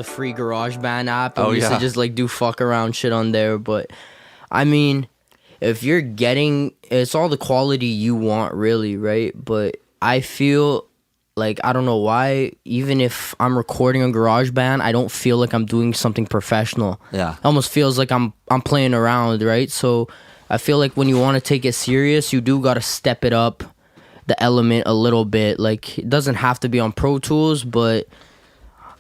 the free GarageBand app, and Oh, we used yeah. to just like do fuck around shit on there. But I mean, if you're getting, it's all the quality you want, really, right? But I feel like, I don't know why, even if I'm recording on GarageBand, I don't feel like I'm doing something professional. Yeah. It almost feels like I'm playing around, right? So I feel like when you want to take it serious, you do got to step it up the element a little bit. Like, it doesn't have to be on Pro Tools, but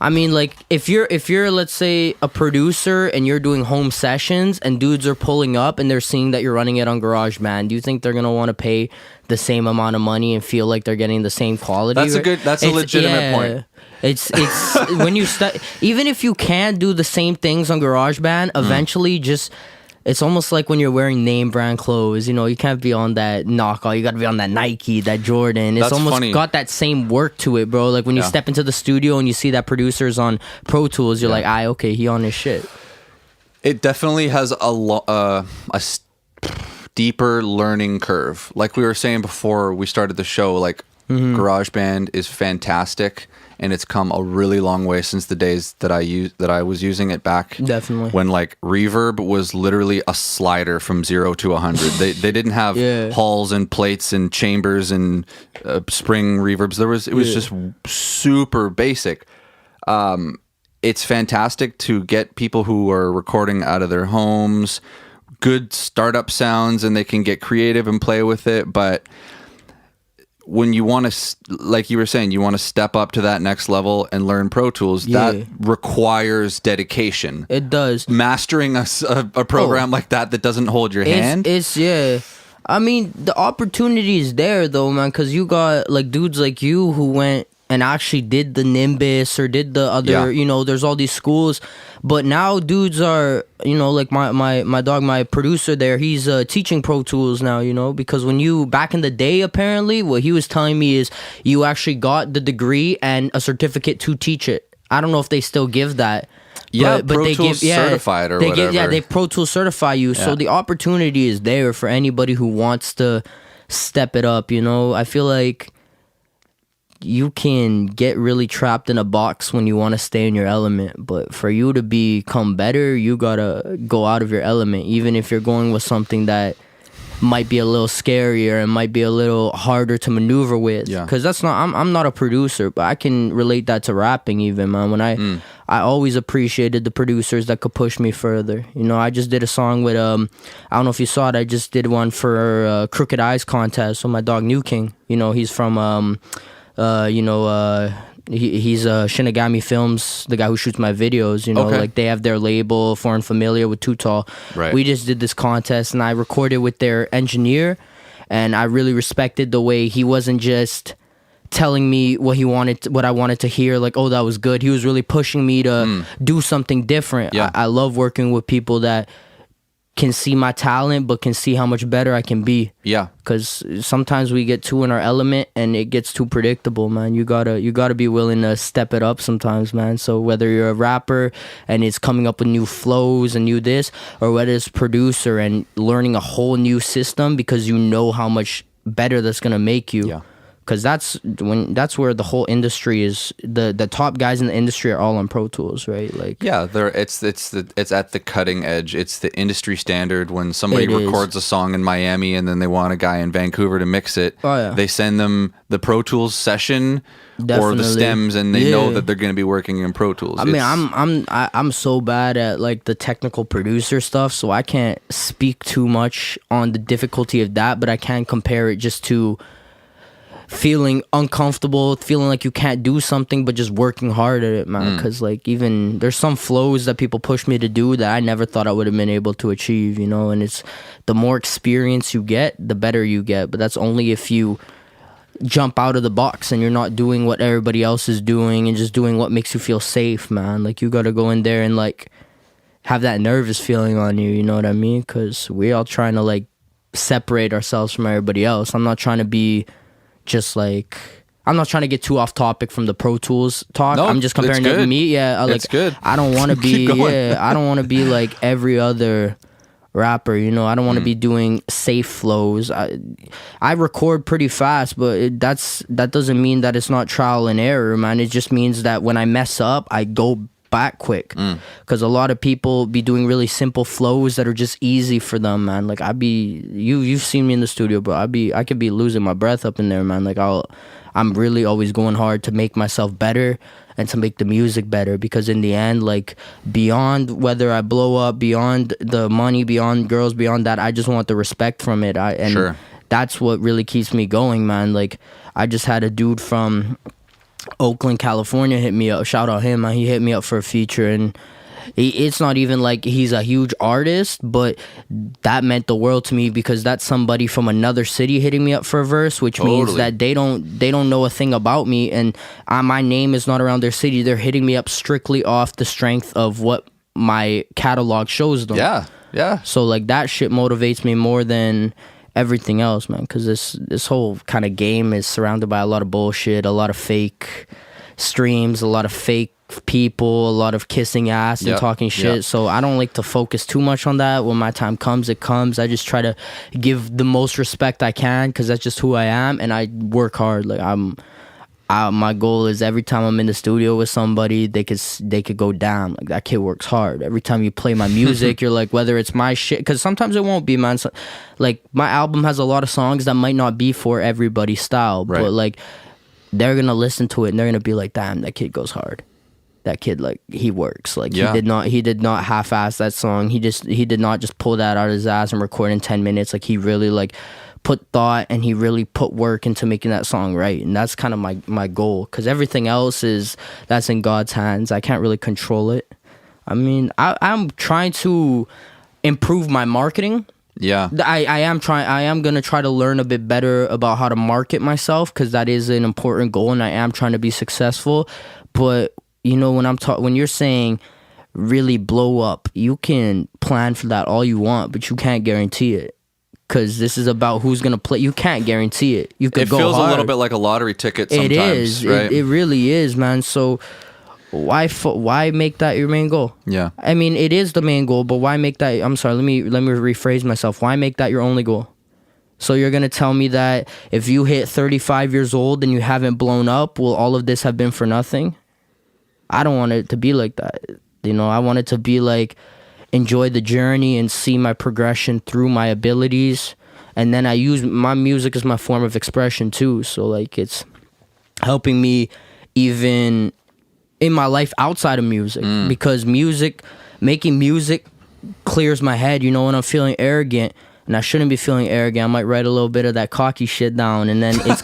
I mean, like, if you're let's say a producer and you're doing home sessions and dudes are pulling up and they're seeing that you're running it on GarageBand, do you think they're gonna want to pay the same amount of money and feel like they're getting the same quality? That's a legitimate point. It's when you even if you can't do the same things on GarageBand, eventually just. It's almost like when you're wearing name brand clothes, you know, you can't be on that knockoff. You got to be on that Nike, that Jordan. It's That's almost funny. got that same work to it, bro. Like when you step into the studio and you see that producer's on Pro Tools, you're like, okay, he on his shit. It definitely has deeper learning curve. Like we were saying before we started the show, like GarageBand is fantastic, and it's come a really long way since the days that I was using it back. Definitely. When like reverb was literally a slider from 0 to 100. They didn't have halls and plates and chambers and spring reverbs. It was just super basic. It's fantastic to get people who are recording out of their homes good startup sounds, and they can get creative and play with it, but when you want to, like you were saying, you want to step up to that next level and learn Pro Tools, that requires dedication. It does. Mastering a program like that doesn't hold your hand. It's I mean, the opportunity is there, though, man, because you got, like, dudes like you who went and actually did the Nimbus or did the other, you know, there's all these schools. But now dudes are, you know, like my dog, my producer there, he's teaching Pro Tools now, you know, because when you, back in the day, apparently, what he was telling me is you actually got the degree and a certificate to teach it. I don't know if they still give that. But Pro they Tools certified or whatever. They Pro Tools certify you. So the opportunity is there for anybody who wants to step it up, you know. I feel like you can get really trapped in a box when you want to stay in your element, but for you to become better, you gotta go out of your element, even if you're going with something that might be a little scarier and might be a little harder to maneuver with. Because that's not, I'm not a producer, but I can relate that to rapping even, man. When I always appreciated the producers that could push me further. You know, I just did a song with I don't know if you saw it, I just did one for Crooked Eyes contest. So my dog New King, you know, he's from he's Shinigami Films, the guy who shoots my videos, you know, like they have their label, Foreign Familiar with Too Tall. Right. We just did this contest and I recorded with their engineer, and I really respected the way he wasn't just telling me what I wanted to hear, like, oh, that was good. He was really pushing me to do something different. I love working with people that can see my talent, but can see how much better I can be. Because sometimes we get too in our element and it gets too predictable, man. You gotta be willing to step it up sometimes, man. So whether you're a rapper and it's coming up with new flows and new this, or whether it's producer and learning a whole new system because you know how much better that's gonna make you. Because that's where the whole industry is. The top guys in the industry are all on Pro Tools, right? Like it's at the cutting edge. It's the industry standard. When somebody records a song in Miami and then they want a guy in Vancouver to mix it, they send them the Pro Tools session or the stems, and they know that they're going to be working in Pro Tools. I mean, I'm so bad at like the technical producer stuff, so I can't speak too much on the difficulty of that, but I can compare it just to feeling uncomfortable, feeling like you can't do something, but just working hard at it, man. Because like, even there's some flows that people push me to do that I never thought I would have been able to achieve, you know. And it's the more experience you get, the better you get, but that's only if you jump out of the box and you're not doing what everybody else is doing and just doing what makes you feel safe, man. Like, you gotta go in there and like have that nervous feeling on you, you know what I mean? Because we're all trying to like separate ourselves from everybody else. I'm not trying to be just like, I'm not trying to get too off topic from the Pro Tools talk. No, I'm just comparing it to me. Like, it's good. I don't want to be I don't want to be like every other rapper, you know. I don't want to be doing safe flows. I record pretty fast, but that doesn't mean that it's not trial and error, man. It just means that when I mess up, I go back quick, because a lot of people be doing really simple flows that are just easy for them, man. Like you've seen me in the studio, bro. I could be losing my breath up in there, man. Like I'm really always going hard to make myself better and to make the music better, because in the end, like, beyond whether I blow up, beyond the money, beyond girls, beyond that, I just want the respect from it. Sure. That's what really keeps me going, man. Like, I just had a dude from Oakland, California hit me up. Shout out him, man. He hit me up for a feature, and it's not even like he's a huge artist, but that meant the world to me, because that's somebody from another city hitting me up for a verse, which means that they don't know a thing about me, and my name is not around their city. They're hitting me up strictly off the strength of what my catalog shows them. Yeah. So, like, that shit motivates me more than everything else, man, because this whole kind of game is surrounded by a lot of bullshit, a lot of fake streams, a lot of fake people, a lot of kissing ass and talking shit. So I don't like to focus too much on that. When my time comes, it comes. I just try to give the most respect I can, because that's just who I am, and I work hard. Like, my goal is every time I'm in the studio with somebody, they could go down. Like, that kid works hard. Every time you play my music, you're like, whether it's my shit, because sometimes it won't be, man. So, like, my album has a lot of songs that might not be for everybody's style, but, like, they're gonna listen to it and they're gonna be like, damn, that kid goes hard. That kid, like, he works. Like, he did not half-ass that song. He did not just pull that out of his ass and record in 10 minutes. Like, he really, like, put thought and he really put work into making that song right. And that's kind of my goal, because everything else that's in God's hands. I can't really control it. I mean, I'm trying to improve my marketing. Yeah. I am gonna try to learn a bit better about how to market myself, because that is an important goal, and I am trying to be successful. But, you know, when you're saying really blow up, you can plan for that all you want, but you can't guarantee it, because this is about who's gonna play. You can't guarantee it. You could go hard. It feels a little bit like a lottery ticket sometimes. It is, right? It really is, man. So why make that your main goal? Yeah. I mean, it is the main goal, but why make that? I'm sorry. Let me rephrase myself. Why make that your only goal? So you're gonna tell me that if you hit 35 years old and you haven't blown up, will all of this have been for nothing? I don't want it to be like that. You know, I want it to be like, enjoy the journey and see my progression through my abilities. And then I use my music as my form of expression too. So, like, it's helping me even in my life outside of music, because making music clears my head. You know, when I'm feeling arrogant, and I shouldn't be feeling arrogant, I might write a little bit of that cocky shit down, and then it's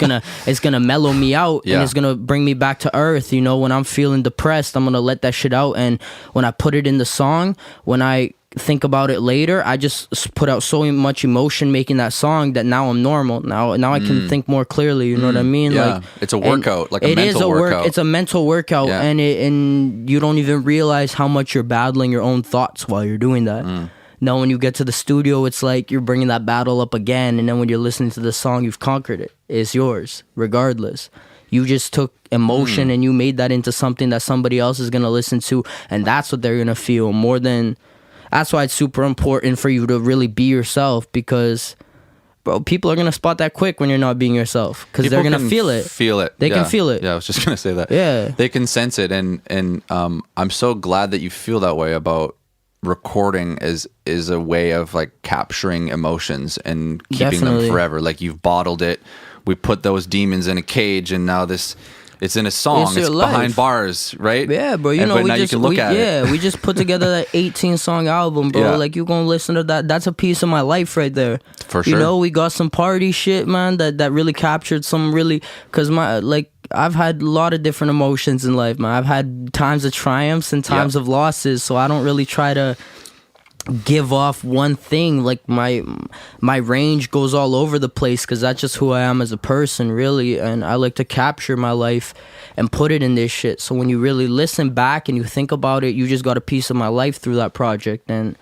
gonna mellow me out, and it's gonna bring me back to earth. You know, when I'm feeling depressed, I'm gonna let that shit out, and when I put it in the song, when I think about it later, I just put out so much emotion making that song that now I'm normal. Now I can think more clearly. You know what I mean? Yeah. Like, it's a workout, like a mental workout. It's a mental workout, and you don't even realize how much you're battling your own thoughts while you're doing that. Now, when you get to the studio, it's like you're bringing that battle up again, and then when you're listening to the song, you've conquered it. It's yours, regardless. You just took emotion and you made that into something that somebody else is going to listen to, and that's what they're going to feel more than... That's why it's super important for you to really be yourself, because, bro, people are going to spot that quick when you're not being yourself, because they're going to feel it. They can feel it. Yeah, I was just going to say that. Yeah. They can sense it, and I'm so glad that you feel that way about recording is a way of, like, capturing emotions and keeping them forever. Like, you've bottled it. We put those demons in a cage, and now it's in a song. It's behind bars, right? Yeah, bro. We just put together that 18-song album, bro. Yeah. Like, you gonna listen to that? That's a piece of my life right there. For sure. You know, we got some party shit, man. That really captured some really, because I've had a lot of different emotions in life, man. I've had times of triumphs and times of losses, so I don't really try to give off one thing. Like, my range goes all over the place, because that's just who I am as a person, really. And I like to capture my life and put it in this shit. So when you really listen back and you think about it, you just got a piece of my life through that project. And,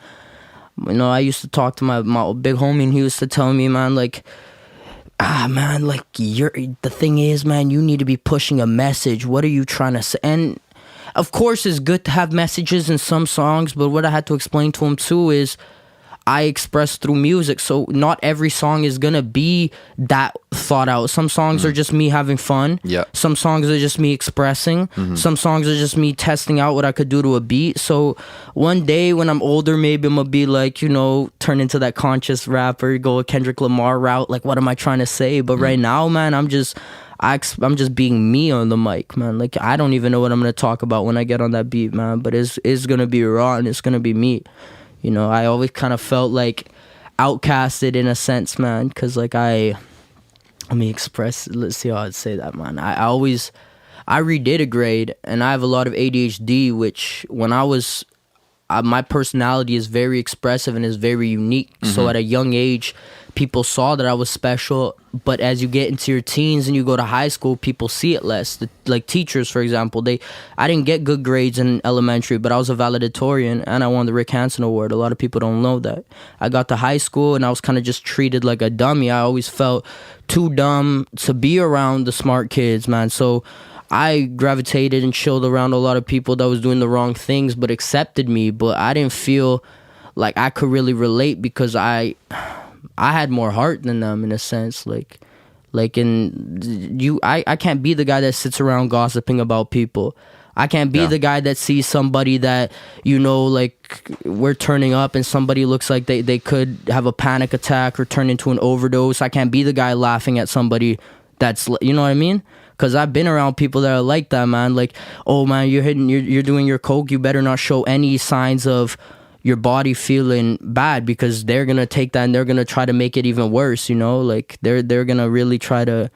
you know, I used to talk to my big homie, and he used to tell me, man, like, man, like, the thing is, man, you need to be pushing a message. What are you trying to say? And of course, it's good to have messages in some songs, but what I had to explain to him too is, I express through music. So not every song is gonna be that thought out. Some songs are just me having fun. Yeah. Some songs are just me expressing. Some songs are just me testing out what I could do to a beat. So one day when I'm older, maybe I'm gonna be like, you know, turn into that conscious rapper, go a Kendrick Lamar route. Like, what am I trying to say? But right now, man, I'm just being me on the mic, man. Like, I don't even know what I'm gonna talk about when I get on that beat, man. But it's gonna be raw and it's gonna be me. You know, I always kind of felt like outcasted in a sense, man. Cause like let me express. Let's see how I'd say that, man. I redid a grade, and I have a lot of ADHD, which when I was my personality is very expressive and is very unique. So at a young age, people saw that I was special. But as you get into your teens and you go to high school, people see it less. Like teachers, for example, I didn't get good grades in elementary, but I was a valedictorian and I won the Rick Hansen Award. A lot of people don't know that. I got to high school and I was kind of just treated like a dummy. I always felt too dumb to be around the smart kids, man. So I gravitated and chilled around a lot of people that was doing the wrong things but accepted me. But I didn't feel like I could really relate because I had more heart than them in a sense. I can't be the guy that sits around gossiping about people. I can't be the guy that sees somebody that, you know, like we're turning up and somebody looks like they could have a panic attack or turn into an overdose. I can't be the guy laughing at somebody that's, you know what I mean? Because I've been around people that are like that, man. Like, oh, man, you're doing your coke. You better not show any signs of your body feeling bad because they're going to take that and they're going to try to make it even worse, you know? Like, they're going to really try to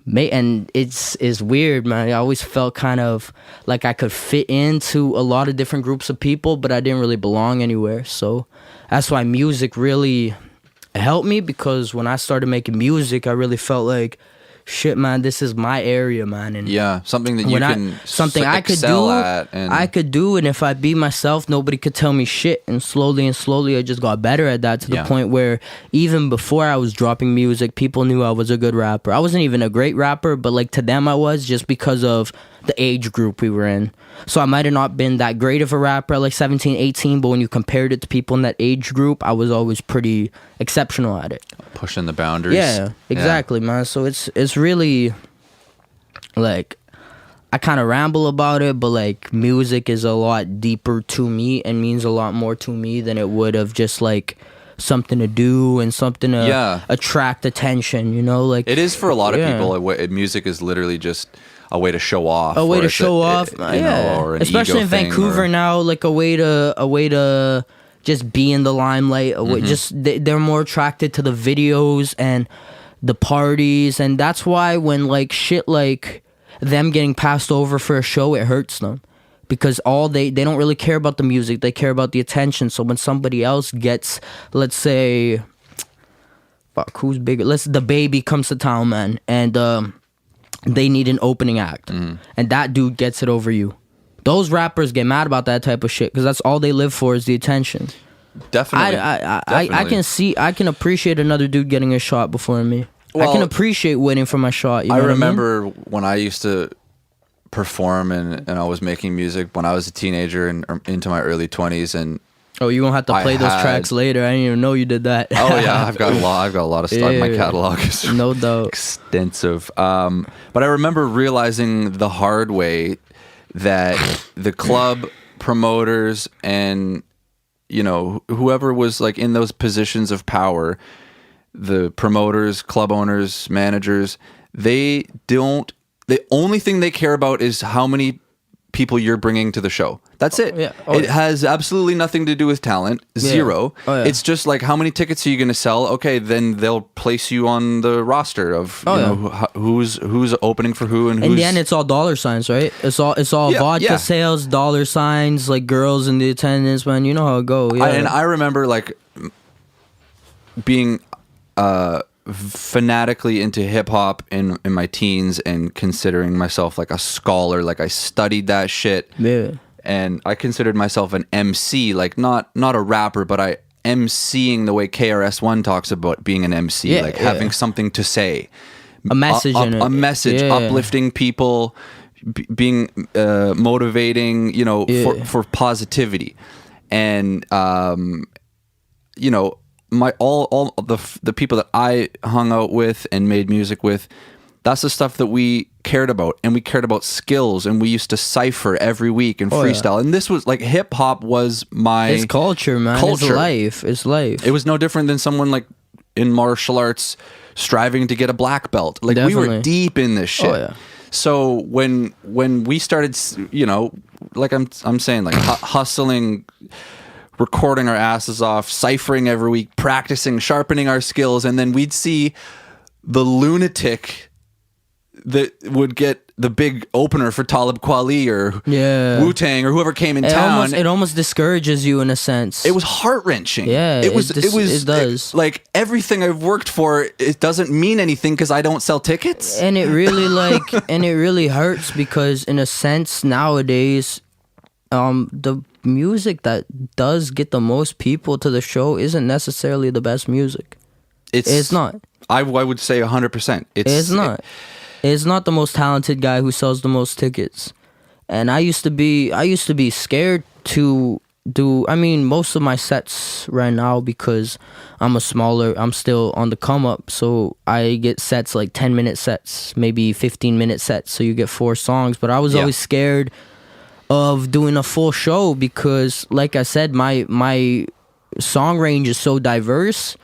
make... And it's weird, man. I always felt kind of like I could fit into a lot of different groups of people, but I didn't really belong anywhere. So that's why music really helped me, because when I started making music, I really felt like, shit, man, this is my area, man. And something that you can I could excel do, at. And I could do, and if I be myself, nobody could tell me shit. And slowly, I just got better at that to the point where even before I was dropping music, people knew I was a good rapper. I wasn't even a great rapper, but like to them I was, just because of the age group we were in. So I might have not been that great of a rapper at like 17, 18, but when you compared it to people in that age group, I was always pretty exceptional at it. Pushing the boundaries. Yeah, exactly, man. So it's really like, I kind of ramble about it, but like music is a lot deeper to me and means a lot more to me than it would have just like something to do and something to attract attention, you know? Like, it is for a lot of people. Music is literally just a way to show off. A way to show off, or an especially ego in Vancouver now, like a way to just be in the limelight. Just they're more attracted to the videos and the parties, and that's why when like shit like them getting passed over for a show, it hurts them, because they don't really care about the music, they care about the attention. So when somebody else gets, let's say, fuck, who's bigger? The Baby comes to town, man, and they need an opening act, and that dude gets it over you. Those rappers get mad about that type of shit because that's all they live for is the attention. Definitely. I can appreciate another dude getting a shot before me. Well, I can appreciate waiting for my shot. You know I remember when I used to perform and I was making music when I was a teenager and into my early 20s, and oh, you won't have to play those tracks later. I didn't even know you did that. Oh yeah, I've got a lot of stuff. My catalog is no doubt extensive. But I remember realizing the hard way that the club promoters and, you know, whoever was like in those positions of power, the promoters, club owners, managers, the only thing they care about is how many people you're bringing to the show. That's it. It has absolutely nothing to do with talent. Zero. It's just like, how many tickets are you going to sell? Okay, then they'll place you on the roster of who's opening for who, and who's... In the end, it's all dollar signs, right? It's all vodka sales, dollar signs, like girls in the attendance, man. You know how it goes. Yeah. And I remember like being fanatically into hip hop in my teens and considering myself like a scholar. Like, I studied that shit. Yeah. And I considered myself an MC, like not a rapper, but I MCing the way KRS-One talks about being an MC, having something to say, a message, uplifting people, being motivating, you know, for positivity. And you know, my all the people that I hung out with and made music with, that's the stuff that we cared about, and we cared about skills, and we used to cipher every week and freestyle. And this was like hip hop was my it's culture, man. It's life. It's life. It was no different than someone like in martial arts striving to get a black belt. Like we were deep in this shit. So when we started, you know, like I'm saying, like hustling, recording our asses off, ciphering every week, practicing, sharpening our skills, and then we'd see the lunatic that would get the big opener for Talib Kweli or Wu-Tang or whoever came in town. It almost discourages you in a sense. It was heart-wrenching. Yeah, it does. Like everything I've worked for, it doesn't mean anything because I don't sell tickets. And it really and it really hurts because in a sense nowadays, the music that does get the most people to the show isn't necessarily the best music. It's not. I would say 100%. It's not. It's not the most talented guy who sells the most tickets. And I used to be scared to do, I mean, most of my sets right now, because I'm still on the come up, so I get sets like 10-minute sets, maybe 15-minute sets, so you get 4 songs. But I was always scared of doing a full show because, like I said, my song range is so diverse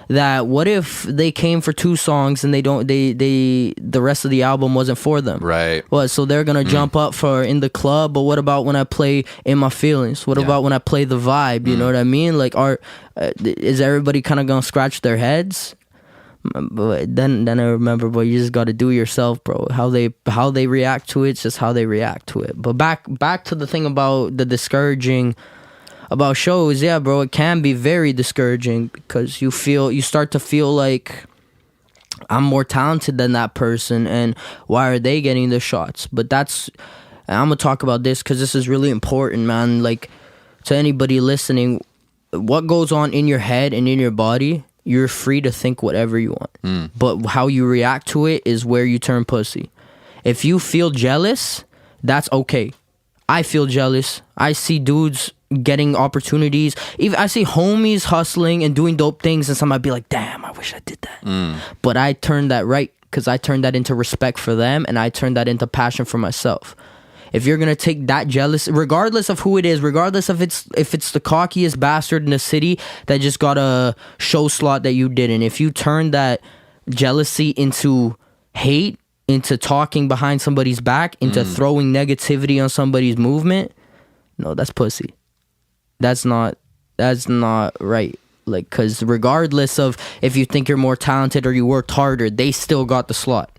that what if they came for 2 songs and the rest of the album wasn't for them? Right. Well, so they're gonna jump up for In the Club, but what about when I play In My Feelings? What about when I play The Vibe? You know what I mean? Like, is everybody kind of gonna scratch their heads? But then I remember, but you just got to do it yourself, bro. How they react to it's just how they react to it. But back to the thing about the discouraging about shows, yeah, bro, it can be very discouraging because you start to feel like I'm more talented than that person, and why are they getting the shots? But I'm gonna talk about this because this is really important, man. Like, to anybody listening, what goes on in your head and in your body, you're free to think whatever you want. But how you react to it is where you turn pussy. If you feel jealous, that's okay. I feel jealous. I see dudes getting opportunities. Even I see homies hustling and doing dope things, and somebody be like, damn, I wish I did that. But I turned that right because I turned that into respect for them, and I turned that into passion for myself. If you're gonna take that jealous, regardless of who it is, regardless of if it's the cockiest bastard in the city that just got a show slot that you didn't, if you turn that jealousy into hate, into talking behind somebody's back, into throwing negativity on somebody's movement, no, that's pussy. That's not right. Like, because regardless of if you think you're more talented or you worked harder, they still got the slot.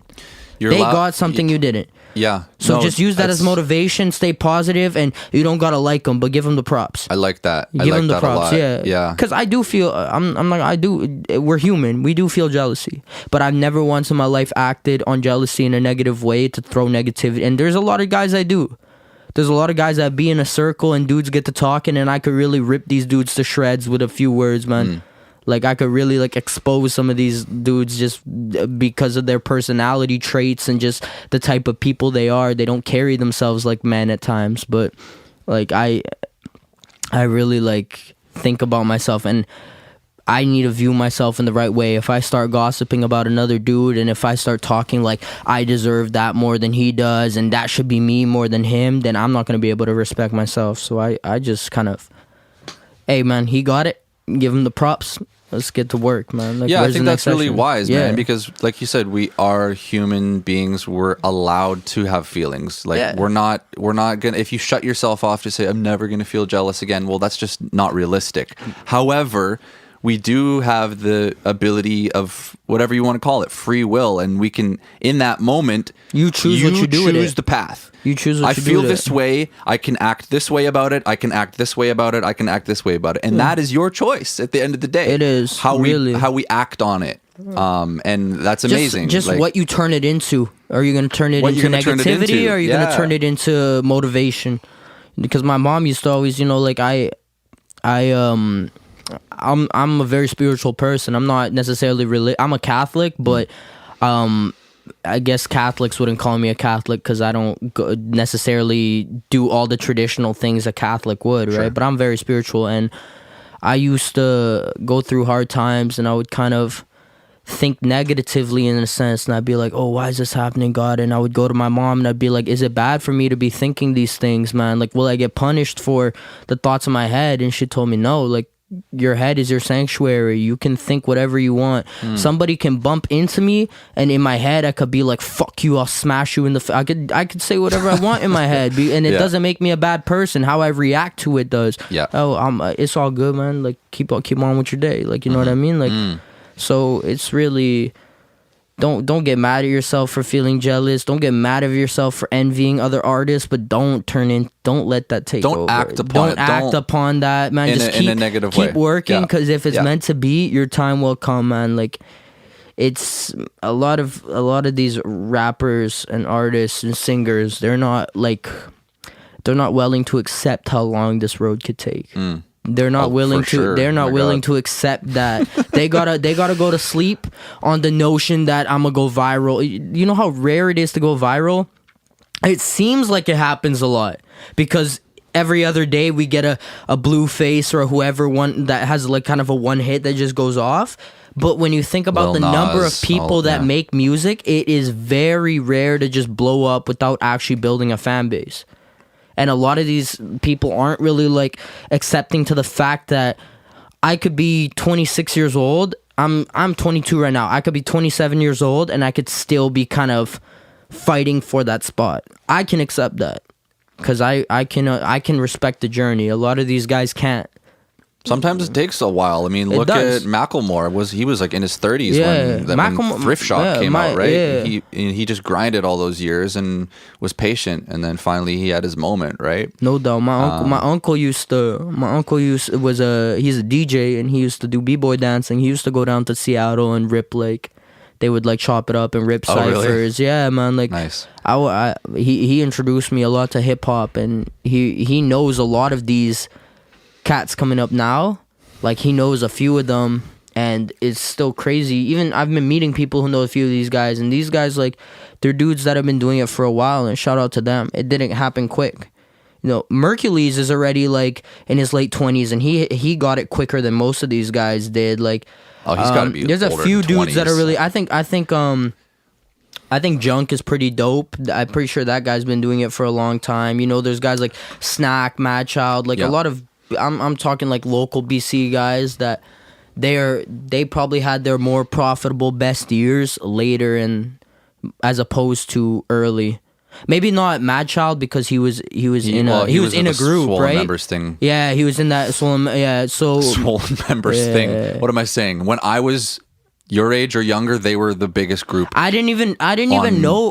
They got something you didn't. Yeah. So just use that as motivation. Stay positive, and you don't gotta like them, but give them the props. I like that. Give them the props. Yeah. Because I do feel we're human. We do feel jealousy, but I've never once in my life acted on jealousy in a negative way to throw negativity. And there's a lot of guys I do. There's a lot of guys that be in a circle and dudes get to talking, and I could really rip these dudes to shreds with a few words, man. Like, I could really, like, expose some of these dudes just because of their personality traits and just the type of people they are. They don't carry themselves like men at times. But, like, I really, like, think about myself, and I need to view myself in the right way. If I start gossiping about another dude, and if I start talking like I deserve that more than he does, and that should be me more than him, then I'm not going to be able to respect myself. So I just kind of, hey, man, he got it. Give him the props. Let's get to work, man. Like, yeah, I think that's really wise, man, because like you said, we are human beings. We're allowed to have feelings. Like, we're not gonna, if you shut yourself off to say, I'm never gonna feel jealous again, well, that's just not realistic. However, we do have the ability of whatever you want to call it, free will, and we can, in that moment, you choose what you do with it. Choose the path. You choose what you do I feel with this way. I can act this way about it. I can act this way about it. I can act this way about it. And that is your choice at the end of the day. It is how we act on it. And that's amazing. Just like, what you turn it into. Are you going to turn it into negativity, or are you going to turn it into motivation? Because my mom used to always, like, I'm a very spiritual person. I'm not necessarily I'm a Catholic, but I guess Catholics wouldn't call me a Catholic because I don't necessarily do all the traditional things a Catholic would, right? But I'm very spiritual, and I used to go through hard times, and I would kind of think negatively in a sense, and I'd be like, oh, why is this happening, God? And I would go to my mom and I'd be like, is it bad for me to be thinking these things, man? Like, will I get punished for the thoughts in my head? And she told me, no, like, your head is your sanctuary. You can think whatever you want. Somebody can bump into me, and in my head I could be like, fuck you, I'll smash you in the I could say whatever I want in my head, and it doesn't make me a bad person. How I react to it does. It's all good, man. Like, keep on with your day, like, you know what I mean? Like, so it's really, don't get mad at yourself for feeling jealous. Don't get mad at yourself for envying other artists, but don't let that take over. Don't act upon that, man. Just keep, in a negative way. Keep working, because if it's meant to be, your time will come, man. Like, it's a lot of these rappers and artists and singers, they're not willing to accept how long this road could take. They're not willing to. Sure. They're not willing to accept that. They gotta go to sleep on the notion that I'm gonna go viral. You know how rare it is to go viral? It seems like it happens a lot, because every other day we get a blue face or whoever one that has like kind of a one hit that just goes off. But when you think about the number of people that make music, it is very rare to just blow up without actually building a fan base. And a lot of these people aren't really like accepting to the fact that I could be 26 years old. I'm 22 right now. I could be 27 years old and I could still be kind of fighting for that spot. I can accept that, because I can respect the journey. A lot of these guys can't. Sometimes it takes a while. I mean, look at Macklemore. He was like in his 30s when Thrift Shop came out, right? Yeah. He just grinded all those years and was patient, and then finally he had his moment, right? No doubt. My uncle was he's a DJ, and he used to do b-boy dancing. He used to go down to Seattle and rip, like, they would like chop it up and rip ciphers. Really? Yeah, man. Like, nice. He introduced me a lot to hip hop, and he knows a lot of these cats coming up now. Like, he knows a few of them, and it's still crazy. Even I've been meeting people who know a few of these guys, and these guys, like, they're dudes that have been doing it for a while, and shout out to them. It didn't happen quick. You know, Mercules is already like in his late 20s, and he got it quicker than most of these guys did. Like, he's got to be. There's a few dudes that are really. I think Junk is pretty dope. I'm pretty sure that guy's been doing it for a long time. You know, there's guys like Snack, Mad Child, like a lot of. I'm talking like local BC guys that they probably had their more profitable best years later, and as opposed to early. Maybe not Mad Child, because he was in a group, right? Members thing. Yeah, he was in that Swollen. Yeah, so Swollen Members thing. What am I saying? When I was your age or younger, they were the biggest group. I didn't even know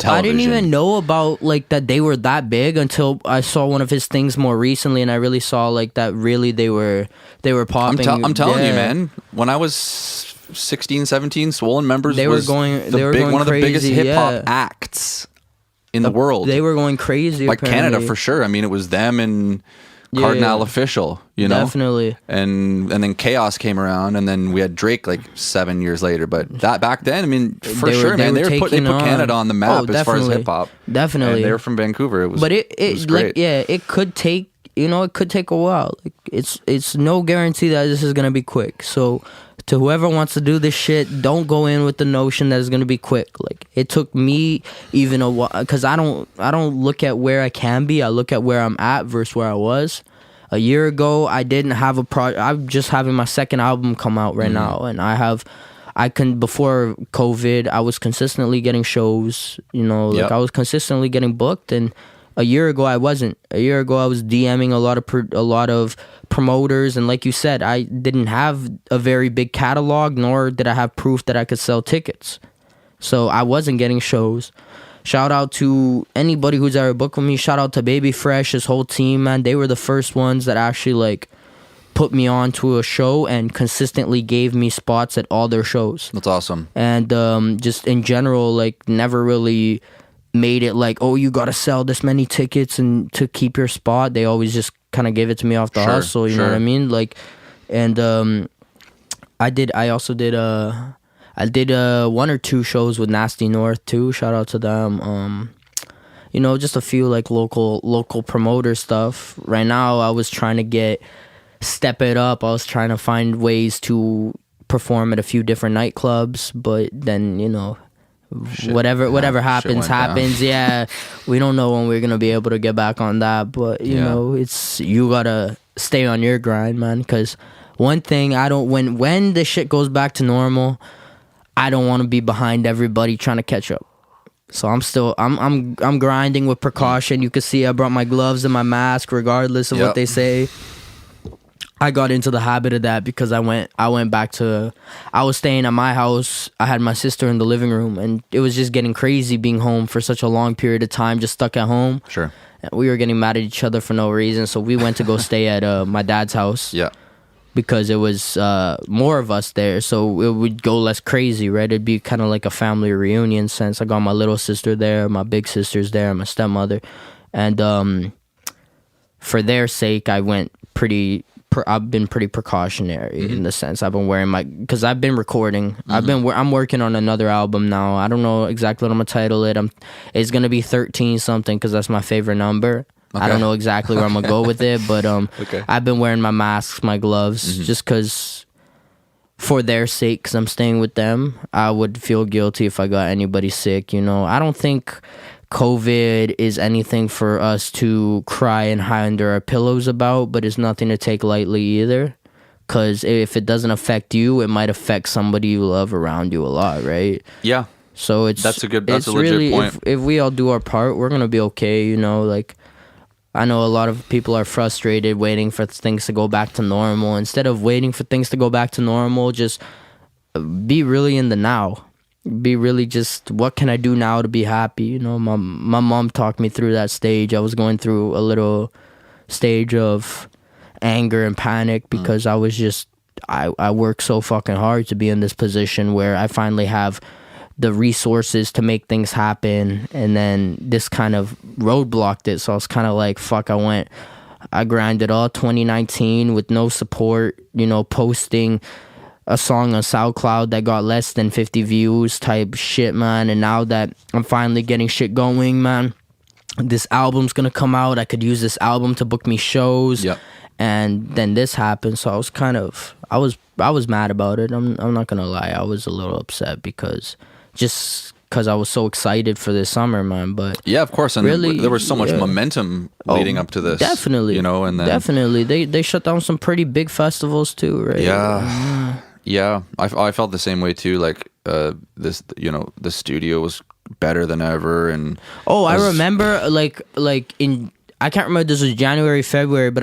about like that they were that big until I saw one of his things more recently, and I really saw like that really they were popping. I'm telling you, man. When I was 16, 17, Swollen Members was one of the biggest hip hop acts in the world. They were going crazy, like apparently. Canada for sure. I mean, it was them and Cardinal Official, you know, definitely. And then Chaos came around, and then we had Drake like 7 years later. But that back then, I mean, for sure, man, they put Canada on the map as far as hip hop. Definitely, and they were from Vancouver. It was, but it was great. Like, yeah, it could take a while. Like, it's no guarantee that this is gonna be quick. So, to whoever wants to do this shit, don't go in with the notion that it's gonna be quick. Like, it took me even a while, because I don't look at where I can be. I look at where I'm at versus where I was. A year ago, I didn't have a project. I'm just having my second album come out right now, and before COVID, I was consistently getting shows. You know, like I was consistently getting booked, and a year ago I wasn't. A year ago I was DMing a lot of promoters, and like you said, I didn't have a very big catalog, nor did I have proof that I could sell tickets. So I wasn't getting shows. Shout out to anybody who's ever booked with me. Shout out to Baby Fresh, his whole team, man. They were the first ones that actually like put me on to a show and consistently gave me spots at all their shows. That's awesome. And just in general, like, never really made it like, oh, you gotta sell this many tickets and to keep your spot. They always just kind of gave it to me off the hustle. You know what I mean? Like, and I did 1 or 2 shows with Nasty North too. Shout out to them. You know, just a few like local promoter stuff. Right now, I was trying to get step it up. I was trying to find ways to perform at a few different nightclubs, but then, you know, whatever happens. Yeah, we don't know when we're gonna be able to get back on that, but you know, it's, you gotta stay on your grind, man, because one thing I don't, when the shit goes back to normal, I don't want to be behind everybody trying to catch up. So I'm grinding with precaution. You can see I brought my gloves and my mask regardless of what they say. I got into the habit of that because I went back to, I was staying at my house. I had my sister in the living room, and it was just getting crazy being home for such a long period of time, just stuck at home. Sure. And we were getting mad at each other for no reason, so we went to go stay at my dad's house. Yeah. Because it was more of us there, so it would go less crazy, right? It'd be kind of like a family reunion sense. I got my little sister there, my big sister's there, my stepmother, and for their sake, I've been pretty precautionary in the sense. I've been wearing because I've been recording. I'm working on another album now. I don't know exactly what I'm gonna title it. It's gonna be 13 something because that's my favorite number. Okay. I don't know exactly where I'm gonna go with it, but I've been wearing my masks, my gloves, just because for their sake, because I'm staying with them. I would feel guilty if I got anybody sick. You know, I don't think COVID is anything for us to cry and hide under our pillows about, but it's nothing to take lightly either. Because if it doesn't affect you, it might affect somebody you love around you a lot, right? Yeah. So that's a legit really, point. If we all do our part, we're gonna be okay. You know, like, I know a lot of people are frustrated waiting for things to go back to normal. Instead of waiting for things to go back to normal, just be really in the now. Be really just, what can I do now to be happy? You know, my mom talked me through that stage. I was going through a little stage of anger and panic because I was just, I worked so fucking hard to be in this position where I finally have the resources to make things happen, and then this kind of roadblocked it. So I was kind of like, fuck, I grinded all 2019 with no support, you know, posting a song on SoundCloud that got less than 50 views type shit, man. And now that I'm finally getting shit going, man, this album's gonna come out. I could use this album to book me shows. Yep. And then this happened, so I was kind of, I was mad about it. I'm not gonna lie, I was a little upset because I was so excited for this summer, man. But yeah, of course, and really, there was so much momentum leading up to this. Definitely, you know, and then definitely they shut down some pretty big festivals too, right? Yeah, I felt the same way too. Like this, you know, the studio was better than ever, and I remember like in, I can't remember, this was January, February, but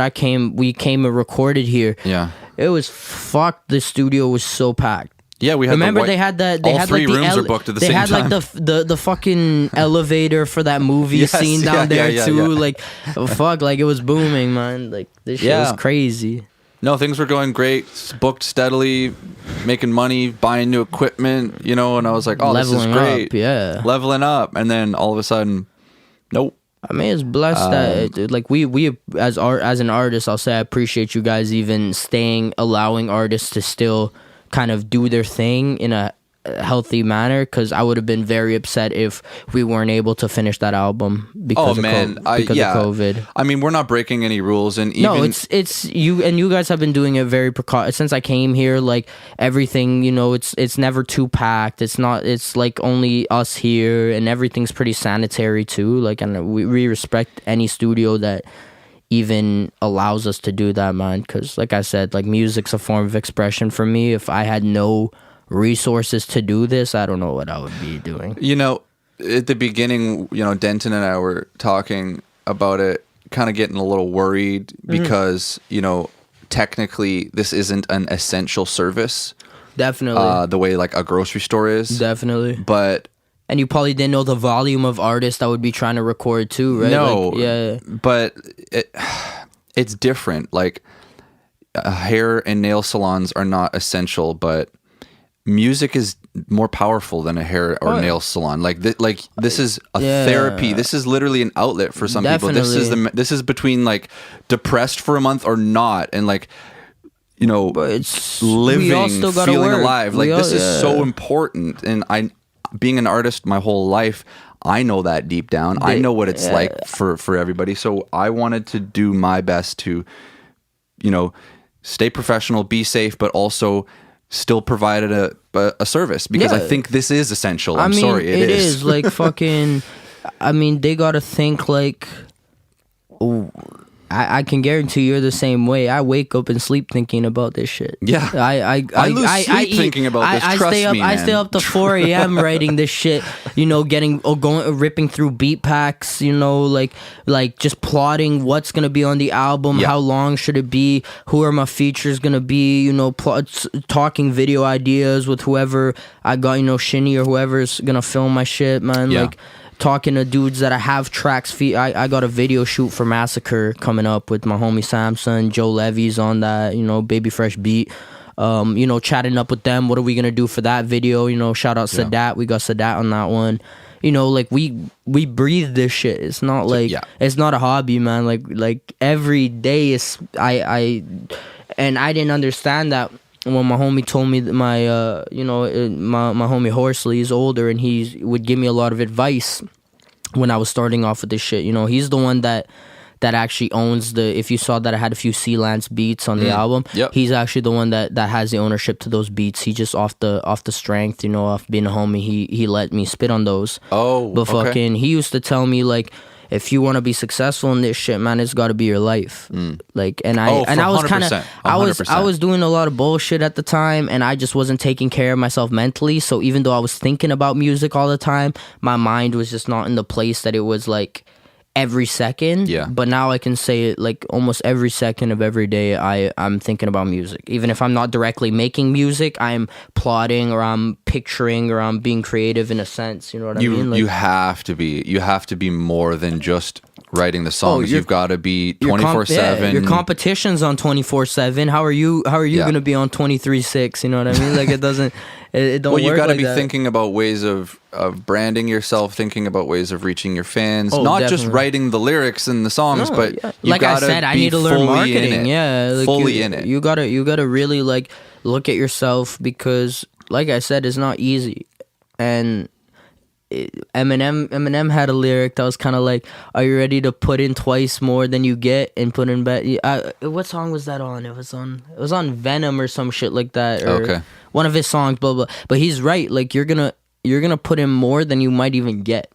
we came and recorded here. Yeah, it was fucked. The studio was so packed. Yeah, we had. Remember they had the all three rooms are booked at the same time. They had like the fucking elevator for that movie scene down there too. Yeah. Like, fuck, like it was booming, man. Like this shit was crazy. No, things were going great. Booked steadily, making money, buying new equipment, you know. And I was like, oh, leveling, this is great. Up, leveling up. And then all of a sudden, nope. I mean, it's blessed that like we as an artist, I'll say I appreciate you guys even allowing artists to still kind of do their thing in a healthy manner, because I would have been very upset if we weren't able to finish that album because of COVID. I mean, we're not breaking any rules, and even no, it's you guys have been doing it very since I came here. Like everything, you know, it's never too packed. It's like only us here, and everything's pretty sanitary too. Like, and we respect any studio that even allows us to do that, man, because like I said, like music's a form of expression for me. If I had no resources to do this, I don't know what I would be doing. You know, at the beginning, you know, Denton and I were talking about it, kind of getting a little worried because, you know, technically this isn't an essential service. Definitely. The way like a grocery store is. Definitely. But and you probably didn't know the volume of artists that would be trying to record too, right? No. Like, yeah. But it's different. Like hair and nail salons are not essential, but music is more powerful than a hair or nail salon. Like this is a therapy. This is literally an outlet for some people. This is between like depressed for a month or not, and like, you know, it's living, feeling alive. Like this is so important. And being an artist my whole life, I know that deep down. I know what it's like for everybody. So I wanted to do my best to, you know, stay professional, be safe, but also still provided a service, because I think this is essential. I'm sorry, it is. Like fucking. I mean, they gotta think like. I can guarantee you're the same way. I wake up and sleep thinking about this shit. Yeah, I lose sleep thinking about this. Trust me, man. I stay up to 4 a.m. writing this shit. You know, ripping through beat packs. You know, like just plotting what's gonna be on the album. Yeah. How long should it be? Who are my features gonna be? You know, talking video ideas with whoever I got. You know, Shinny or whoever's gonna film my shit, man. Yeah. Like. Talking to dudes that I have tracks. I got a video shoot for Massacre coming up with my homie Samson. Joe Levy's on that, you know, Baby Fresh beat. You know, chatting up with them. What are we gonna do for that video? You know, shout out Sadat. We got Sadat on that one. You know, like we breathe this shit. It's not like it's not a hobby, man. Like every day is and I didn't understand that. When my homie told me that my homie Horsley is older and he would give me a lot of advice when I was starting off with this shit. You know, he's the one that actually owns if you saw that I had a few Lance beats on the album, he's actually the one that has the ownership to those beats. He just off the strength, you know, off being a homie, he let me spit on those. But fucking, he used to tell me like, if you want to be successful in this shit, man, it's got to be your life. Like, and I was kind of, I was doing a lot of bullshit at the time, and I just wasn't taking care of myself mentally. So even though I was thinking about music all the time, my mind was just not in the place that it was like every second. Yeah. But now I can say it like almost every second of every day. I'm thinking about music. Even if I'm not directly making music, I'm plotting or I'm picturing or I'm being creative in a sense. You know what I mean? Like, you have to be more than just writing the songs. You've got to be 24/7. Your competition's on 24/7. How are you going to be on 23/6? You know what I mean? Like it doesn't. It don't. Well, you got to like be that. thinking about ways of branding yourself, thinking about ways of reaching your fans, not definitely. just writing the lyrics and the songs, but you like I said, I need to learn marketing. Like fully in it. You gotta really like look at yourself, because, like I said, it's not easy. And Eminem had a lyric that was kind of like, "Are you ready to put in twice more than you get and put in back?" What song was that on? It was on Venom or some shit like that. Or one of his songs, blah blah. But he's right. Like you're gonna put in more than you might even get.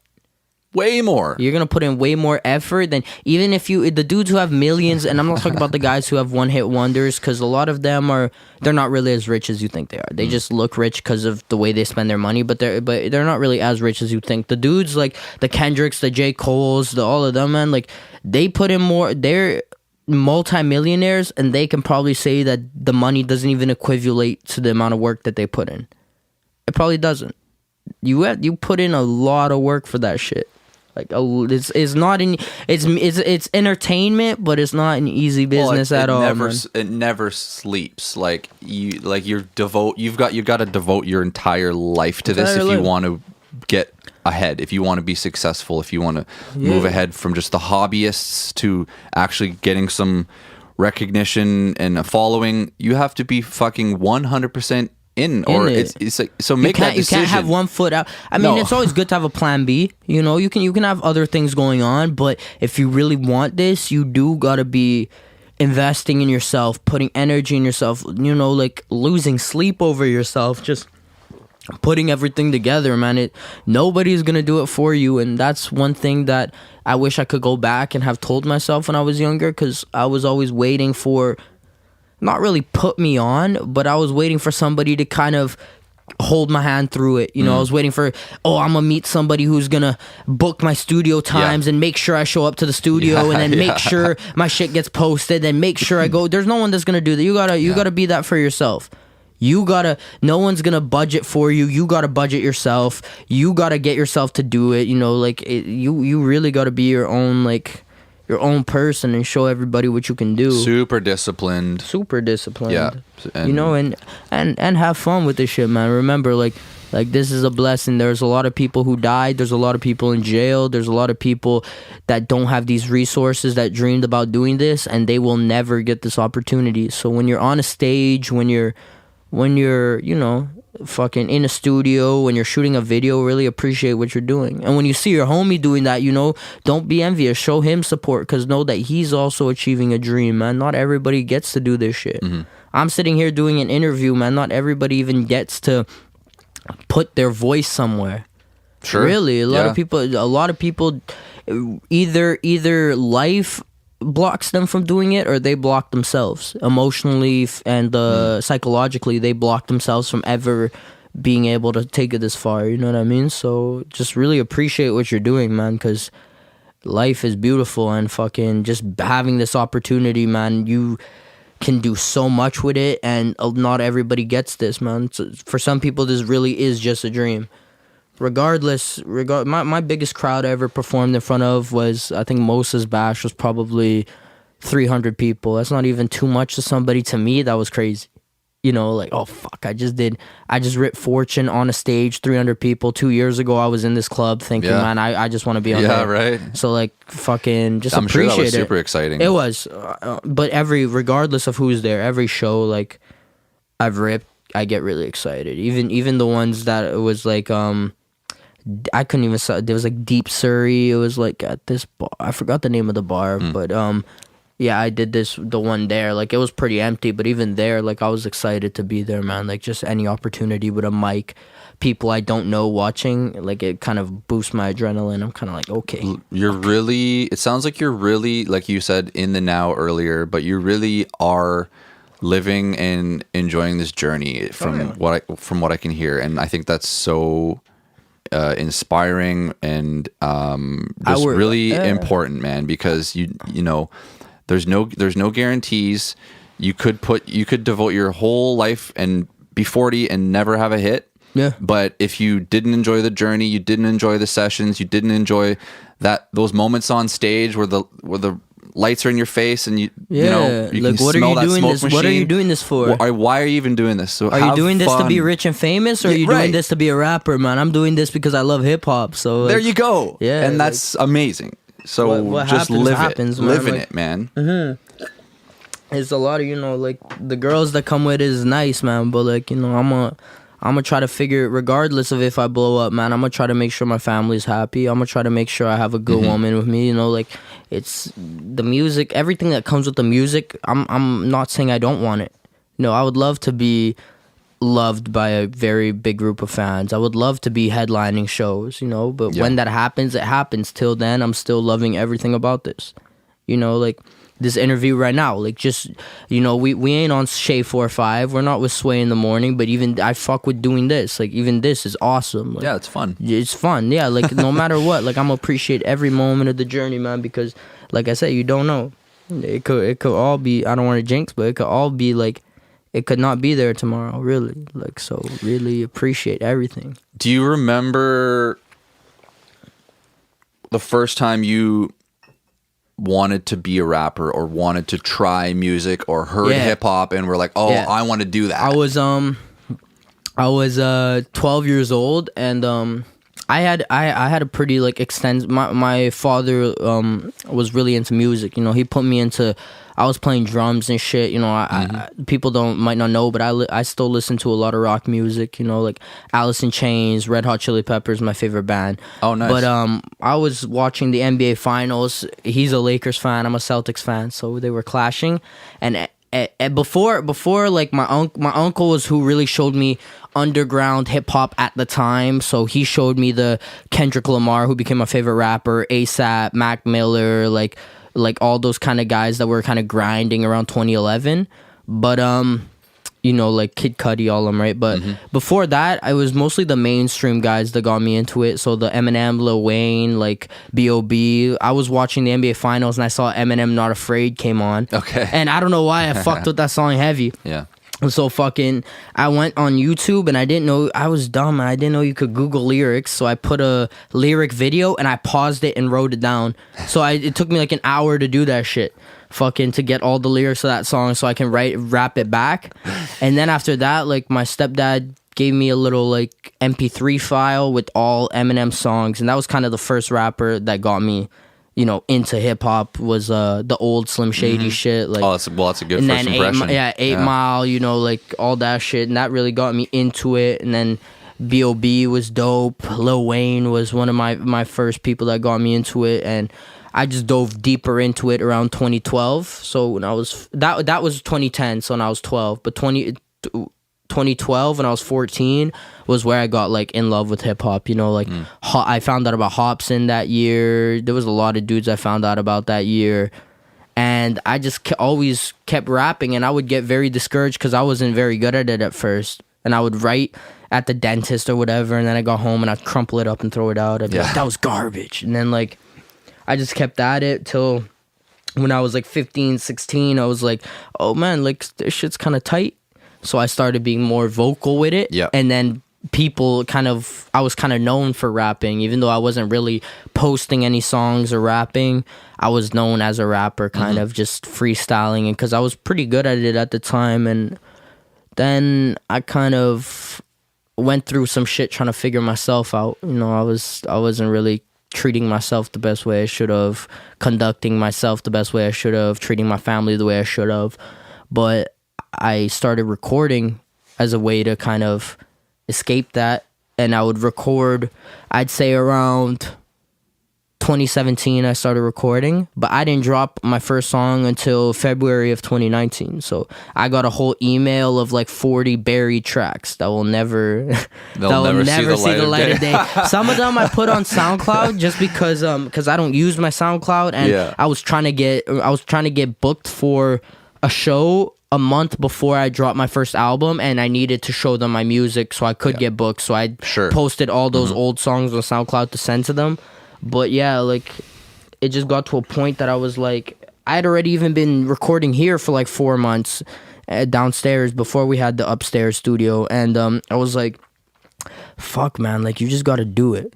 Way more. You're gonna put in way more effort than even if the dudes who have millions. And I'm not talking about the guys who have one hit wonders, because a lot of them they're not really as rich as you think they are. They just look rich because of the way they spend their money, but they're not really as rich as you think. The dudes like the Kendricks, the J. Coles, all of them, man, like they put in more. They're multi-millionaires, and they can probably say that the money doesn't even equate to the amount of work that they put in. It probably doesn't. You put in a lot of work for that shit. Like it's not it's entertainment, but it's not an easy business at all. It never sleeps. Like you've got to devote your entire life to this if you want to get ahead, if you want to be successful, if you want to move ahead from just the hobbyists to actually getting some recognition and a following. You have to be fucking 100% in, or it's like, so make that decision. You can't have one foot out. I mean, it's always good to have a plan B. You know, you can have other things going on, but if you really want this, you do gotta be investing in yourself, putting energy in yourself. You know, like losing sleep over yourself, just putting everything together, man. Nobody's gonna do it for you, and that's one thing that I wish I could go back and have told myself when I was younger, because I was always waiting for. Not really put me on, but I was waiting for somebody to kind of hold my hand through it. You know, I was waiting for, I'm gonna meet somebody who's gonna book my studio times and make sure I show up to the studio, and then make sure my shit gets posted, and make sure I go. There's no one that's gonna do that. You gotta be that for yourself. No one's gonna budget for you. You gotta budget yourself. You gotta get yourself to do it. You know, like you really gotta be your own person and show everybody what you can do. Super disciplined. Yeah. You know, and have fun with this shit, man. Remember, like this is a blessing. There's a lot of people who died. There's a lot of people in jail. There's a lot of people that don't have these resources, that dreamed about doing this, and they will never get this opportunity. So when you're on a stage, when you're, you know, fucking in a studio, when you're shooting a video, really appreciate what you're doing. And when you see your homie doing that, you know, don't be envious. Show him support, because know that he's also achieving a dream, man. Not everybody gets to do this shit. I'm sitting here doing an interview, man. Not everybody even gets to put their voice somewhere. Sure. Really, a lot of people either life blocks them from doing it, or they block themselves emotionally and psychologically. They block themselves from ever being able to take it this far. You know what I mean? So just really appreciate what you're doing, man, because life is beautiful, and fucking just having this opportunity, man, you can do so much with it, and not everybody gets this, man. So for some people, this really is just a dream. Regardless, my biggest crowd I ever performed in front of was, I think Moses Bash was probably 300 people. That's not even too much to somebody. To me, that was crazy. You know, like, oh fuck, I just ripped Fortune on a stage, 300 people. 2 years ago, I was in this club thinking, man, I just want to be on there. Yeah, right. So like, fucking just I'm appreciate sure that was it. super exciting. It was, but regardless of who's there, every show like I've ripped, I get really excited. Even the ones that it was like, I couldn't even say, there was like Deep Surrey. It was like at this bar, I forgot the name of the bar, but yeah, I did the one there. Like, it was pretty empty, but even there, like, I was excited to be there, man. Like, just any opportunity with a mic, people I don't know watching, like, it kind of boosts my adrenaline. I'm kind of like, okay. It sounds like you're really, like you said, in the now earlier, but you really are living and enjoying this journey from what I can hear. And I think that's so inspiring and just really important, man, because you know, there's no guarantees. You could devote your whole life and be 40 and never have a hit. Yeah. But if you didn't enjoy the journey, you didn't enjoy the sessions, you didn't enjoy those moments on stage where the lights are in your face and you know, you like, can what smell are you that doing smoke this? machine. What are you doing this for? Why are you even doing this? So are you doing this fun. to be rich and famous, or are you doing this to be a rapper, man? I'm doing this because I love hip hop. So like, there you go. Yeah, and that's amazing. So what just happens, live in like, it, man. It's a lot of, you know, like, the girls that come with it is nice, man, but like, you know, I'm gonna try to figure, regardless of if I blow up, man, I'm gonna try to make sure my family's happy. I'm gonna try to make sure I have a good woman with me, you know, like, it's the music, everything that comes with the music. I'm not saying I don't want it. No, I would love to be loved by a very big group of fans. I would love to be headlining shows, you know, but when that happens, it happens. Till then, I'm still loving everything about this, you know, like this interview right now, like, just, you know, we ain't on Shay 4-5, we're not with Sway in the morning, but even I fuck with doing this. Like, even this is awesome. Like, Yeah, it's fun. It's fun, yeah. Like, no matter what, like, I'm gonna appreciate every moment of the journey, man, because, like I said, you don't know. It could all be, I don't want to jinx, but it could all be like, it could not be there tomorrow, really. Like, so really appreciate everything. Do you remember the first time you wanted to be a rapper or wanted to try music or heard hip hop and were like, oh, I want to do that? I was 12 years old, and I had a pretty, like, extensive, my father was really into music, you know. He put me into, I was playing drums and shit, you know. I people might not know, but I still listen to a lot of rock music, you know, like Alice in Chains, Red Hot Chili Peppers, my favorite band. Oh, nice. But I was watching the NBA Finals. He's a Lakers fan, I'm a Celtics fan, so they were clashing, and before like my uncle was who really showed me underground hip hop at the time. So he showed me the Kendrick Lamar, who became my favorite rapper, ASAP, Mac Miller, like all those kind of guys that were kind of grinding around 2011. But you know, like Kid Cudi, all of them, right? But before that, I was mostly the mainstream guys that got me into it. So the Eminem, Lil Wayne, like B.O.B. I was watching the NBA Finals and I saw Eminem Not Afraid came on. Okay. And I don't know why I fucked with that song heavy. Yeah. So fucking, I went on YouTube and I didn't know, I was dumb and I didn't know you could Google lyrics. So I put a lyric video and I paused it and wrote it down. So it took me like an hour to do that shit. Fucking to get all the lyrics of that song so I can rap it back. And then after that, like, my stepdad gave me a little like MP3 file with all Eminem songs, and that was kind of the first rapper that got me, into hip hop was the old Slim Shady shit. Like, that's a good and first then impression. 8 Mile, like all that shit, and that really got me into it. And then B.O.B. was dope. Lil Wayne was one of my first people that got me into it, and I just dove deeper into it around 2012. So when I was that was 2010. So when I was 12, but 2012 when I was 14 was where I got like in love with hip hop. I found out about Hopsin that year. There was a lot of dudes I found out about that year, and I just always kept rapping, and I would get very discouraged because I wasn't very good at it at first, and I would write at the dentist or whatever, and then I got home and I'd crumple it up and throw it out. I'd be like, that was garbage. And then like I just kept at it till when I was like 15, 16. I was like, oh man, like this shit's kind of tight. So I started being more vocal with it. Yeah. And then I was kind of known for rapping, even though I wasn't really posting any songs or rapping. I was known as a rapper, kind of just freestyling, and because I was pretty good at it at the time. And then I kind of went through some shit trying to figure myself out. I wasn't really treating myself the best way I should have, conducting myself the best way I should have, treating my family the way I should have. But I started recording as a way to kind of escape that, and I would record, I'd say around 2017 I started recording, but I didn't drop my first song until February of 2019. So I got a whole email of like 40 buried tracks that will never see the light of day. Some of them I put on SoundCloud just because I don't use my SoundCloud, and I was trying to get booked for a show a month before I dropped my first album, and I needed to show them my music so I could get booked. So I posted all those old songs on SoundCloud to send to them. But yeah, like it just got to a point that I was like, I'd already even been recording here for like 4 months downstairs before we had the upstairs studio, and I was like, fuck man, like you just gotta do it.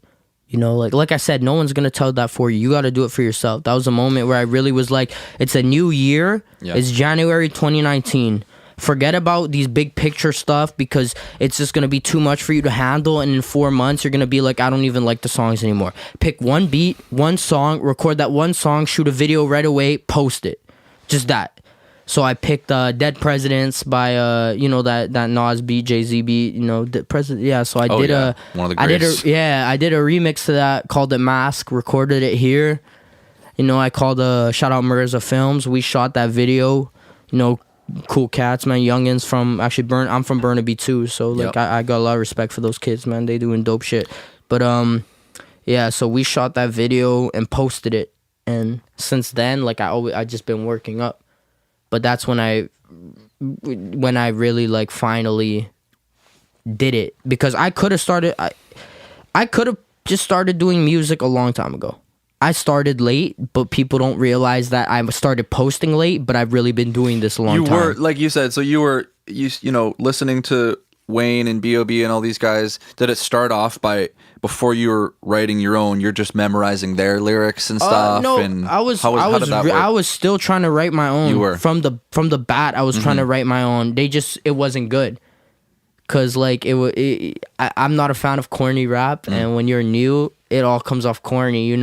Like I said, no one's gonna tell that for you. You gotta do it for yourself. That was a moment where I really was like, it's a new year. It's January 2019. Forget about these big picture stuff, because it's just going to be too much for you to handle, and in 4 months you're going to be like, I don't even like the songs anymore. Pick one beat, one song, record that one song, shoot a video right away, post it. Just that. So I picked Dead Presidents by that Nas beat, Jay-Z beat, Dead President. Yeah, so I did one of the greatest. I did a remix to that called The Mask, recorded it here. I called shout out Mirza Films. We shot that video. Cool cats, man, youngins from I'm from Burnaby too, so like I got a lot of respect for those kids, man. They doing dope shit. But so we shot that video and posted it, and since then, like I just been working up. But that's when I really like finally did it, because I could have started. I could have just started doing music a long time ago. I started late, but people don't realize that I started posting late, but I've really been doing this a long time. You were, like you said, so you were listening to Wayne and B.O.B. and all these guys. Did it start off by, before you were writing your own, you're just memorizing their lyrics and stuff? No, and I was still trying to write my own. You were. From the bat, I was trying to write my own. It wasn't good. Cause like I'm not a fan of corny rap, and when you're new, it all comes off corny.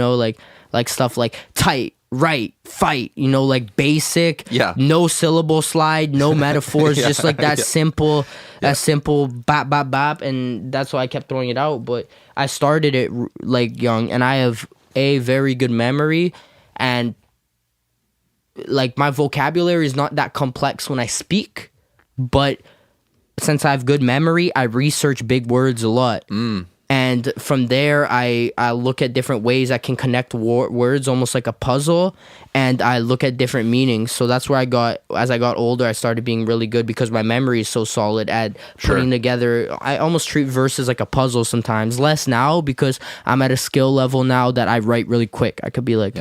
Like stuff like tight, right, fight. Like basic, no syllable slide, no metaphors, just like that simple, bap bap bap, and that's why I kept throwing it out. But I started it like young, and I have a very good memory, and like my vocabulary is not that complex when I speak, but since I have good memory, I research big words a lot. And from there, I look at different ways I can connect words, almost like a puzzle, and I look at different meanings. So that's where as I got older, I started being really good, because my memory is so solid at putting together. I almost treat verses like a puzzle sometimes. Less now, because I'm at a skill level now that I write really quick. I could be like,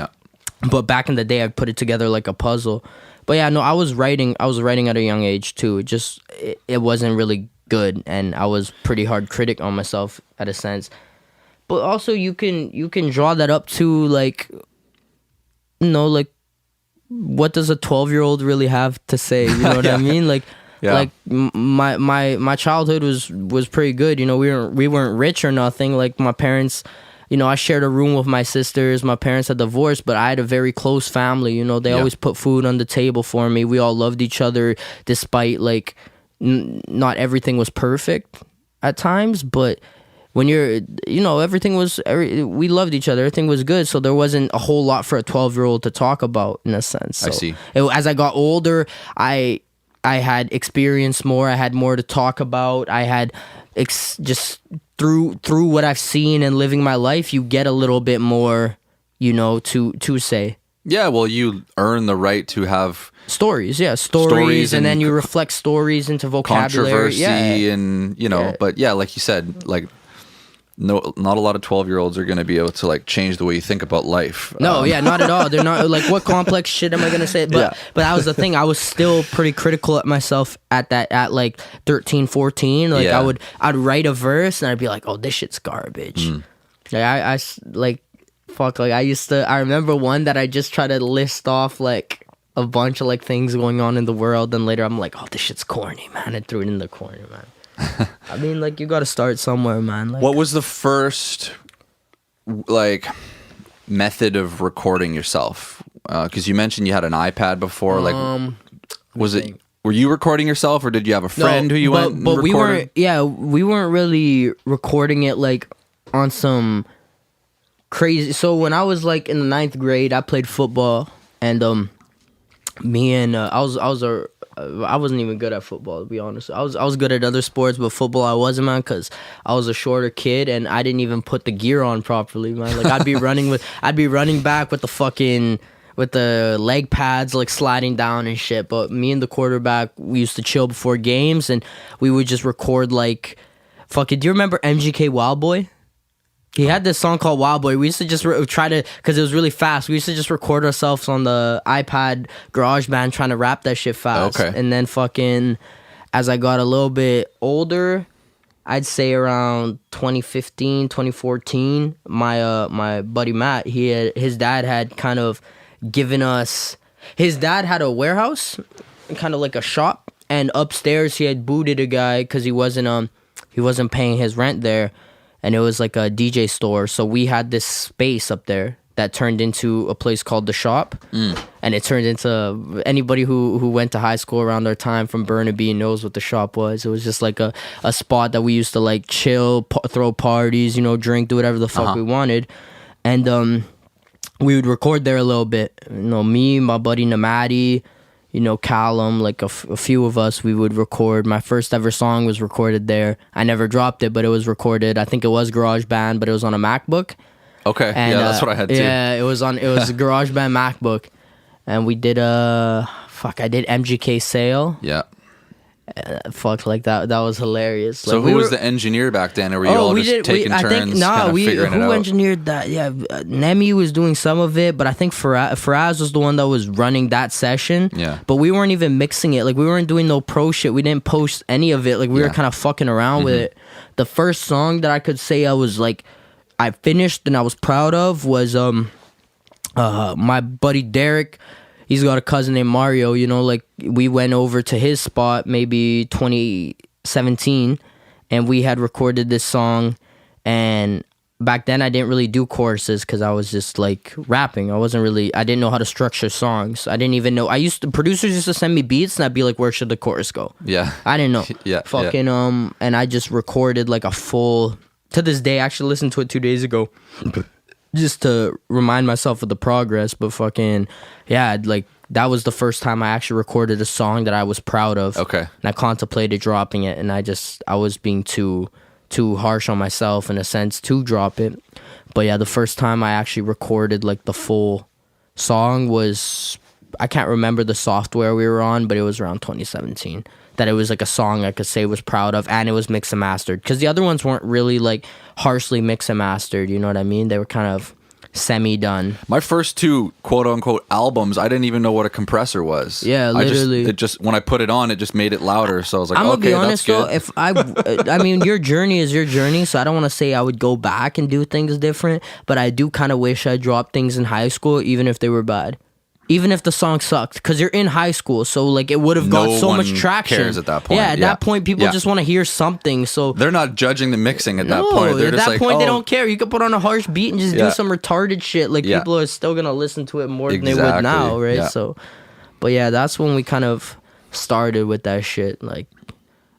but back in the day, I put it together like a puzzle. But yeah, no, I was writing at a young age too. It wasn't really good, and I was pretty hard critic on myself at a sense. But also you can draw that up to like, like what does a 12-year-old really have to say? You know what I mean? Like my childhood was pretty good. We weren't rich or nothing. Like my parents I shared a room with my sisters. My parents had divorced, but I had a very close family. They always put food on the table for me. We all loved each other despite, like, not everything was perfect at times, but when everything was, we loved each other. Everything was good, so there wasn't a whole lot for a 12-year-old to talk about, in a sense. So I see. As I got older, I had experienced more. I had more to talk about. I had just through what I've seen and living my life, you get a little bit more, to say. Yeah, well, you earn the right to have stories, and then you reflect stories into vocabulary, controversy, and But like you said, like. No, not a lot of 12-year-olds are going to be able to like change the way you think about life. No, not at all. They're not like, what complex shit am I going to say? But that was the thing. I was still pretty critical at myself at like 13, 14. Like I'd write a verse and I'd be like, oh, this shit's garbage. Like I remember one that I just try to list off like a bunch of like things going on in the world, and later I'm like, oh, this shit's corny, man. I threw it in the corner, man. I mean, like, you got to start somewhere, man. Like, what was the first, like, method of recording yourself? Because you mentioned you had an iPad before. Like, were you recording yourself, or did you have a friend who you went and recorded? We weren't. Yeah, we weren't really recording it like on some crazy. So when I was like in the 9th grade, I played football, and I wasn't even good at football, to be honest. I was good at other sports, but football I wasn't, man, because I was a shorter kid and I didn't even put the gear on properly, man. Like I'd be running back with the leg pads like sliding down and shit. But me and the quarterback, we used to chill before games, and we would just record like fucking. Do you remember MGK Wildboy? He had this song called Wild Boy. We used to just try to, because it was really fast, we used to just record ourselves on the iPad GarageBand trying to rap that shit fast. Okay. And then fucking, as I got a little bit older, I'd say around 2015, 2014, my buddy Matt, his dad had kind of given us, his dad had a warehouse, kind of like a shop, and upstairs he had booted a guy because he wasn't paying his rent there. And it was like a DJ store. So we had this space up there that turned into a place called The Shop. And it turned into, anybody who went to high school around our time from Burnaby knows what The Shop was. It was just like a spot that we used to like chill, throw parties, drink, do whatever the fuck we wanted. And we would record there a little bit. Me, my buddy Namadi, Callum, like a few of us, we would record. My first ever song was recorded there. I never dropped it, but it was recorded. I think it was GarageBand, but it was on a MacBook. Okay, and, that's what I had too. Yeah, it was a GarageBand MacBook, and we did I did MGK Sale. Yeah. Like that was hilarious. So like, who was the engineer back then, or were you all just taking turns kind of figuring it out? Who engineered that? Yeah, Nemi was doing some of it, but I think Faraz was the one that was running that session. Yeah. But we weren't even mixing it. Like, we weren't doing no pro shit. We didn't post any of it. Like, we were kind of fucking around with it. The first song that I could say I finished and I was proud of was my buddy Derek. He's got a cousin named Mario, like we went over to his spot maybe 2017 and we had recorded this song, and back then I didn't really do choruses because I was just like rapping. I didn't know how to structure songs. I didn't even know. Producers used to send me beats and I'd be like, where should the chorus go? Yeah. I didn't know. Yeah. And I just recorded like a full, to this day, I actually listened to it 2 days ago. Just to remind myself of the progress, but like that was the first time I actually recorded a song that I was proud of. Okay. And I contemplated dropping it, and I was being too harsh on myself in a sense to drop it. But yeah, the first time I actually recorded like the full song was, I can't remember the software we were on, but it was around 2017. That it was like a song I could say was proud of, and it was mixed and mastered. Because the other ones weren't really like harshly mixed and mastered, you know what I mean? They were kind of semi-done. My first 2 quote-unquote albums, I didn't even know what a compressor was. Yeah, literally. It just when I put it on, it just made it louder. So I was like, I'm gonna okay, be honest, that's good. though, I mean, your journey is your journey, so I don't want to say I would go back and do things different, but I do kind of wish I dropped things in high school, even if they were bad. even if the song sucked, because you're in high school, so like it would have got so much traction. Cares at that point. Yeah, at that point, people just want to hear something. So they're not judging the mixing at that point. They're at just that like, point, they don't care. You could put on a harsh beat and just do some retarded shit. Like people are still gonna listen to it more than they would now, right? Yeah. So, but yeah, that's when we kind of started with that shit. Like,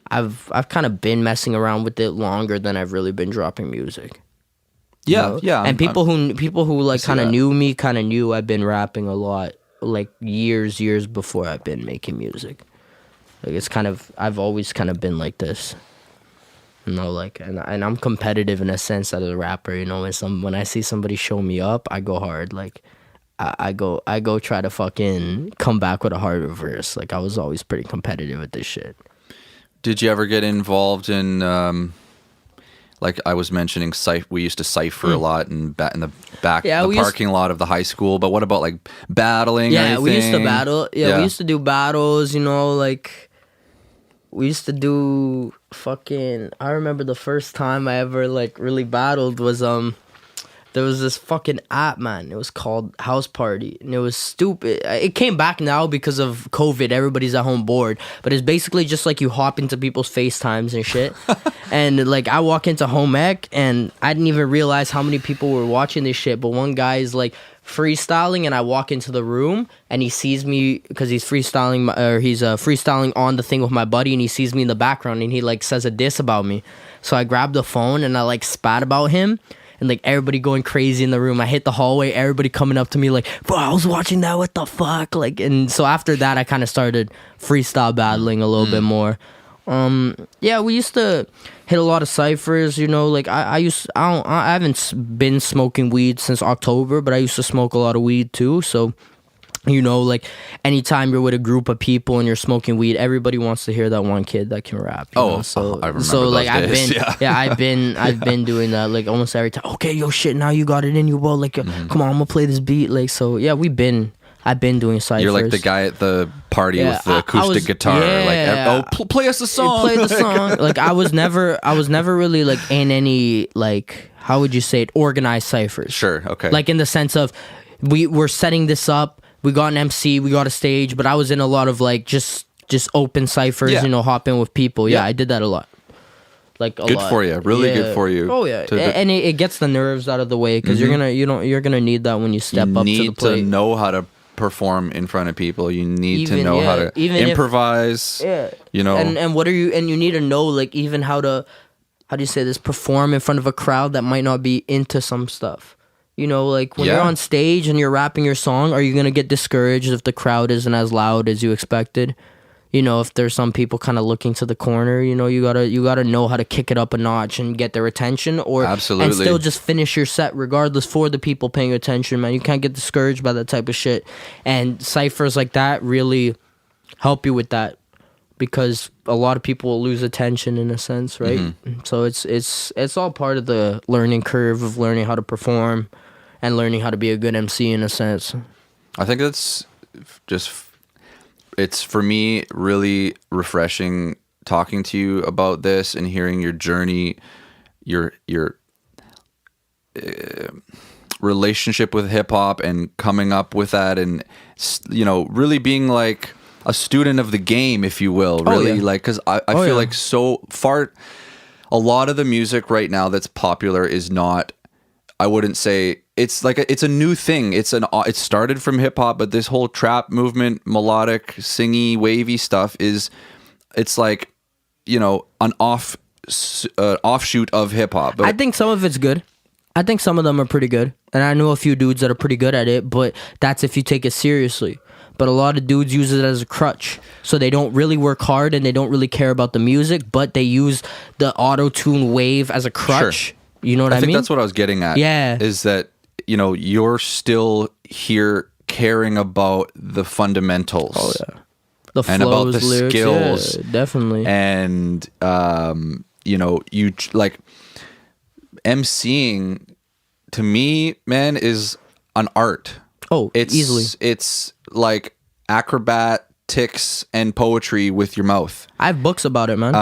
I've kind of been messing around with it longer than I've really been dropping music. Yeah, know? yeah. And people who like kind of knew me kind of knew I've been rapping a lot, like years before I've been making music. Like it's kind of, I've always kind of been like this, you know. Like, and I'm competitive in a sense as a rapper, you know. When I see somebody show me up, I go hard. Like I go try to fucking come back with a harder verse. Like I was always pretty competitive with this shit. Did you ever get involved in like I was mentioning, we used to cipher a lot in the parking lot of the high school. But what about like battling? Yeah, or anything? we used to battle. Yeah, we used to do battles. You know, like we used to do fucking. I remember the first time I ever like really battled was there was this fucking app, man. It was called House Party, and it was stupid. It came back now because of COVID. Everybody's at home bored, but it's basically just like you hop into people's FaceTimes and shit. And like I walk into home ec, and I didn't even realize how many people were watching this shit. But one guy is like freestyling, and I walk into the room, and he sees me because he's freestyling, freestyling on the thing with my buddy, and he sees me in the background, and he like says a diss about me. So I grabbed the phone and I like spat about him. And like everybody going crazy in the room. I hit the hallway, everybody coming up to me like, bro, I was watching that, what the fuck? Like, and so after that I kind of started freestyle battling a little bit more. Yeah, we used to hit a lot of ciphers, you know. Like I haven't been smoking weed since October, but I used to smoke a lot of weed too. So, you know, like anytime you're with a group of people and you're smoking weed, everybody wants to hear that one kid that can rap. You know? So I remember. So like those days. I've been doing that like almost every time. Okay, yo, shit, now you got it in you, bro. Like, come on, I'm gonna play this beat. Like, so yeah, I've been doing ciphers. You're like the guy at the party with the acoustic guitar. Yeah. Like, play us a song. Play the song. Like I was never really like in any like, how would you say it, organized ciphers. Sure. Okay. Like in the sense of we're setting this up. We got an MC, we got a stage, but I was in a lot of like just open ciphers, you know, hop in with people. Yeah, I did that a lot. Like a lot. Good for you, really good for you. Oh yeah, and it gets the nerves out of the way because you're gonna need that when you step up to the plate. You need to know how to perform in front of people. You need to know how to improvise. You know, and what are you? And you need to know like even how do you say this? Perform in front of a crowd that might not be into some stuff. You know, like when you're on stage and you're rapping your song, are you going to get discouraged if the crowd isn't as loud as you expected? You know, if there's some people kind of looking to the corner, you know, you gotta know how to kick it up a notch and get their attention, and still just finish your set regardless for the people paying attention, man. You can't get discouraged by that type of shit. And ciphers like that really help you with that because a lot of people will lose attention in a sense, right? Mm-hmm. So it's all part of the learning curve of learning how to perform and learning how to be a good MC in a sense. I think that's it's for me really refreshing talking to you about this and hearing your journey, your relationship with hip hop and coming up with that, and you know, really being like a student of the game, if you will, really. Like, because I feel like so far a lot of the music right now that's popular is not, I wouldn't say it's like it's a new thing. It started from hip hop, but this whole trap movement, melodic, singy, wavy stuff it's like, you know, an offshoot of hip hop. I think some of it's good. I think some of them are pretty good, and I know a few dudes that are pretty good at it. But that's if you take it seriously. But a lot of dudes use it as a crutch, so they don't really work hard and they don't really care about the music, but they use the auto-tune wave as a crutch. Sure. You know what I mean? I think that's what I was getting at. Yeah. Is that, you know, you're still here caring about the fundamentals. Oh, yeah. The flows, and about the lyrics, skills. Yeah, definitely. And, you know, you like MCing to me, man, is an art. Oh, easily. It's like acrobatics and poetry with your mouth. I have books about it, man.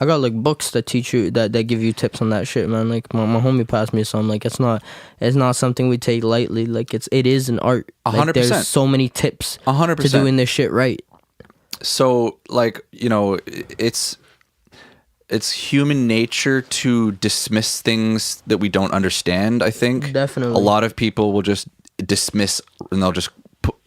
I got like books that teach you that give you tips on that shit, man. Like my homie passed me some. Like it's not something we take lightly. Like it is an art. 100%. There's so many tips 100% to doing this shit right. So like, you know, it's human nature to dismiss things that we don't understand, I think. Definitely. A lot of people will just dismiss, and they'll just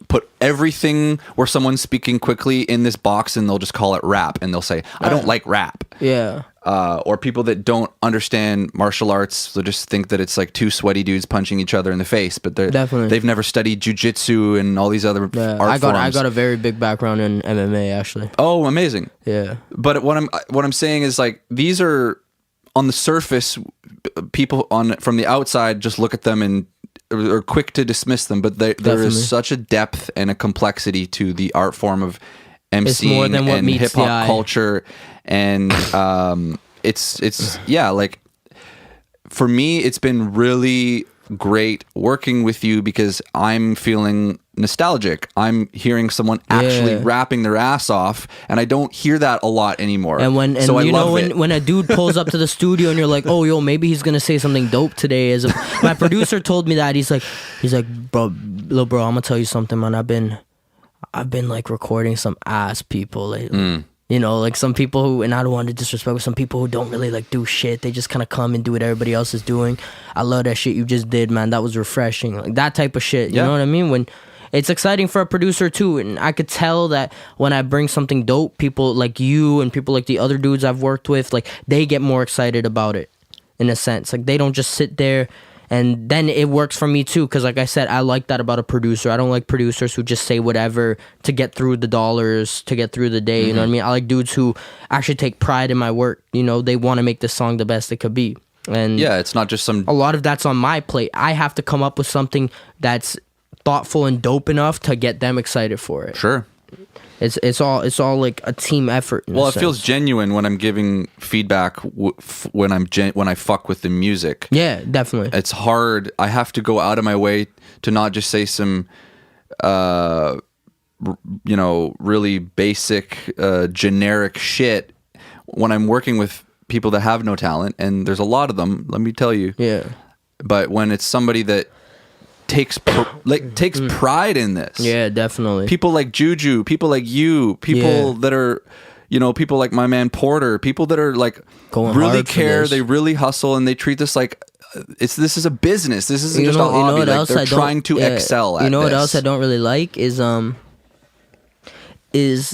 put everything where someone's speaking quickly in this box, and they'll just call it rap, and they'll say, I don't like rap. Yeah. Or people that don't understand martial arts, they'll just think that it's like two sweaty dudes punching each other in the face, but they've never studied jujitsu and all these other art forms. I got a very big background in MMA, actually. Oh, amazing. Yeah. But what I'm saying is, like, these are on the surface, people from the outside just look at them and are quick to dismiss them, but there is such a depth and a complexity to the art form of MCing and hip hop culture, and it's like, for me, it's been really great working with you because I'm feeling nostalgic. I'm hearing someone actually rapping their ass off, and I don't hear that a lot anymore. And when a dude pulls up to the studio and you're like, oh yo, maybe he's gonna say something dope today. My producer told me that he's like, bro, little bro, I'm gonna tell you something, man. I've been like recording some ass people lately. You know, like some people who, and I don't want to disrespect, but some people who don't really like do shit. They just kind of come and do what everybody else is doing. I love that shit you just did, man. That was refreshing. Like that type of shit. You know what I mean? When it's exciting for a producer too, and I could tell that when I bring something dope, people like you and people like the other dudes I've worked with, like they get more excited about it in a sense. Like they don't just sit there. And then it works for me too, because like I said, I like that about a producer. I don't like producers who just say whatever to get through the dollars, to get through the day. You know what I mean? I like dudes who actually take pride in my work. You know, they want to make this song the best it could be. And yeah, it's not just some. A lot of that's on my plate. I have to come up with something that's thoughtful and dope enough to get them excited for it. Sure. It's all like a team effort. Well, it feels genuine when I'm giving feedback when I fuck with the music. Yeah, definitely. It's hard. I have to go out of my way to not just say some, really basic, generic shit when I'm working with people that have no talent, and there's a lot of them. Let me tell you. Yeah. But when it's somebody that takes pride in this. Yeah, definitely. People like Juju, people like you, people that are, people like my man Porter, people that are like going really care, they really hustle, and they treat this like this is a business. This isn't just a hobby. What like else they're trying to excel at. What else I don't really like is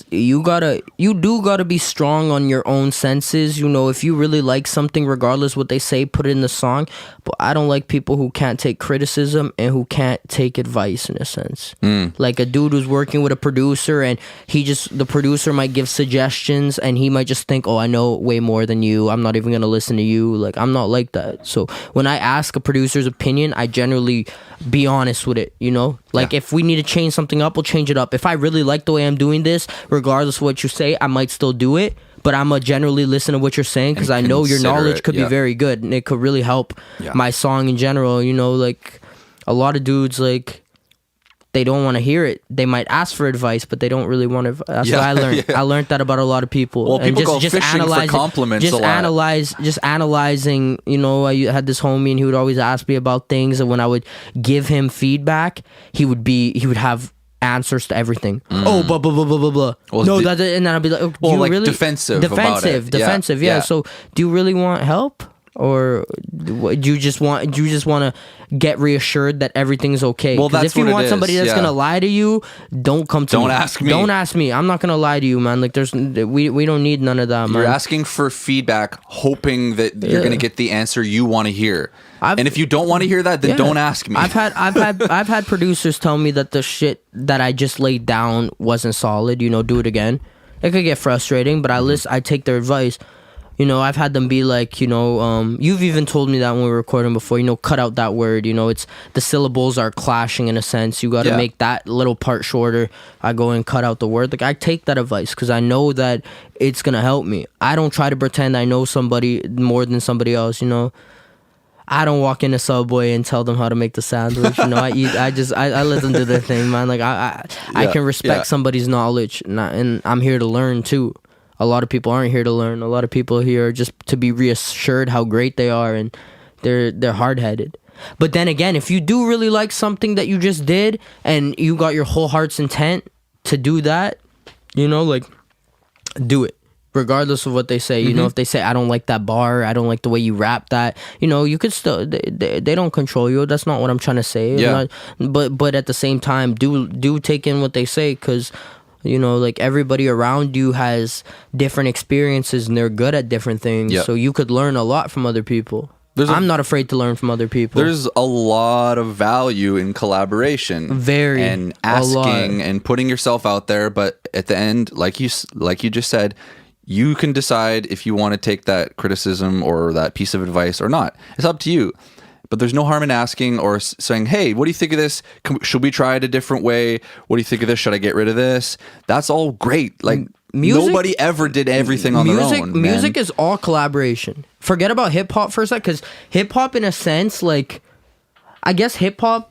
you do gotta be strong on your own senses. You know, if you really like something, regardless what they say, put it in the song. But I don't like people who can't take criticism and who can't take advice, in a sense. Like a dude who's working with a producer, and the producer might give suggestions, and he might just think, oh, I know way more than you, I'm not even gonna listen to you. Like, I'm not like that. So when I ask a producer's opinion, I generally be honest with it, you know? Like, if we need to change something up, we'll change it up. If I really like the way I'm doing this, regardless of what you say, I might still do it, but I'm gonna generally listen to what you're saying, because I know your knowledge could be very good, and it could really help my song in general. You know, like a lot of dudes, like they don't want to hear it. They might ask for advice, but they don't really want to. That's what I learned. I learned that about a lot of people. Well, people go fishing for compliments a lot. Just analyzing. You know, I had this homie, and he would always ask me about things, and when I would give him feedback, he would have answers to everything. Oh, blah blah blah blah blah blah. Well, no, and then I'd be like, oh, well, like really? defensive. Yeah. So, do you really want help, or do you just want to get reassured that everything's okay? Well, that's if you want somebody that's gonna lie to you, don't come to me. Don't ask me. Don't ask me. I'm not gonna lie to you, man. Like, we don't need none of that, man. You're asking for feedback, hoping that you're gonna get the answer you want to hear. And if you don't want to hear that, then don't ask me. I've had producers tell me that the shit that I just laid down wasn't solid. You know, do it again. It could get frustrating, but I take their advice. You know, I've had them be like, you've even told me that when we were recording before, cut out that word. You know, it's the syllables are clashing in a sense. You got to make that little part shorter. I go and cut out the word. Like, I take that advice because I know that it's going to help me. I don't try to pretend I know somebody more than somebody else, you know. I don't walk in a Subway and tell them how to make the sandwich. You know, I let them do their thing, man. Like, I can respect somebody's knowledge, and I'm here to learn too. A lot of people aren't here to learn. A lot of people here are just to be reassured how great they are, and they're hard-headed. But then again, if you do really like something that you just did and you got your whole heart's intent to do that, you know, like, do it. Regardless of what they say, you know, if they say, I don't like that bar, I don't like the way you rap that, you know, you could still, they don't control you. That's not what I'm trying to say. Yeah. But at the same time, do take in what they say, because, you know, like, everybody around you has different experiences and they're good at different things. Yep. So you could learn a lot from other people. I'm not afraid to learn from other people. There's a lot of value in collaboration, and asking and putting yourself out there. But at the end, like you just said, you can decide if you want to take that criticism or that piece of advice or not. It's up to you. But there's no harm in asking or saying, "Hey, what do you think of this? Should we try it a different way? What do you think of this? Should I get rid of this?" That's all great. Like, nobody ever did everything on their own. Music is all collaboration. Forget about hip hop for a sec, because hip hop, in a sense, like, I guess hip hop,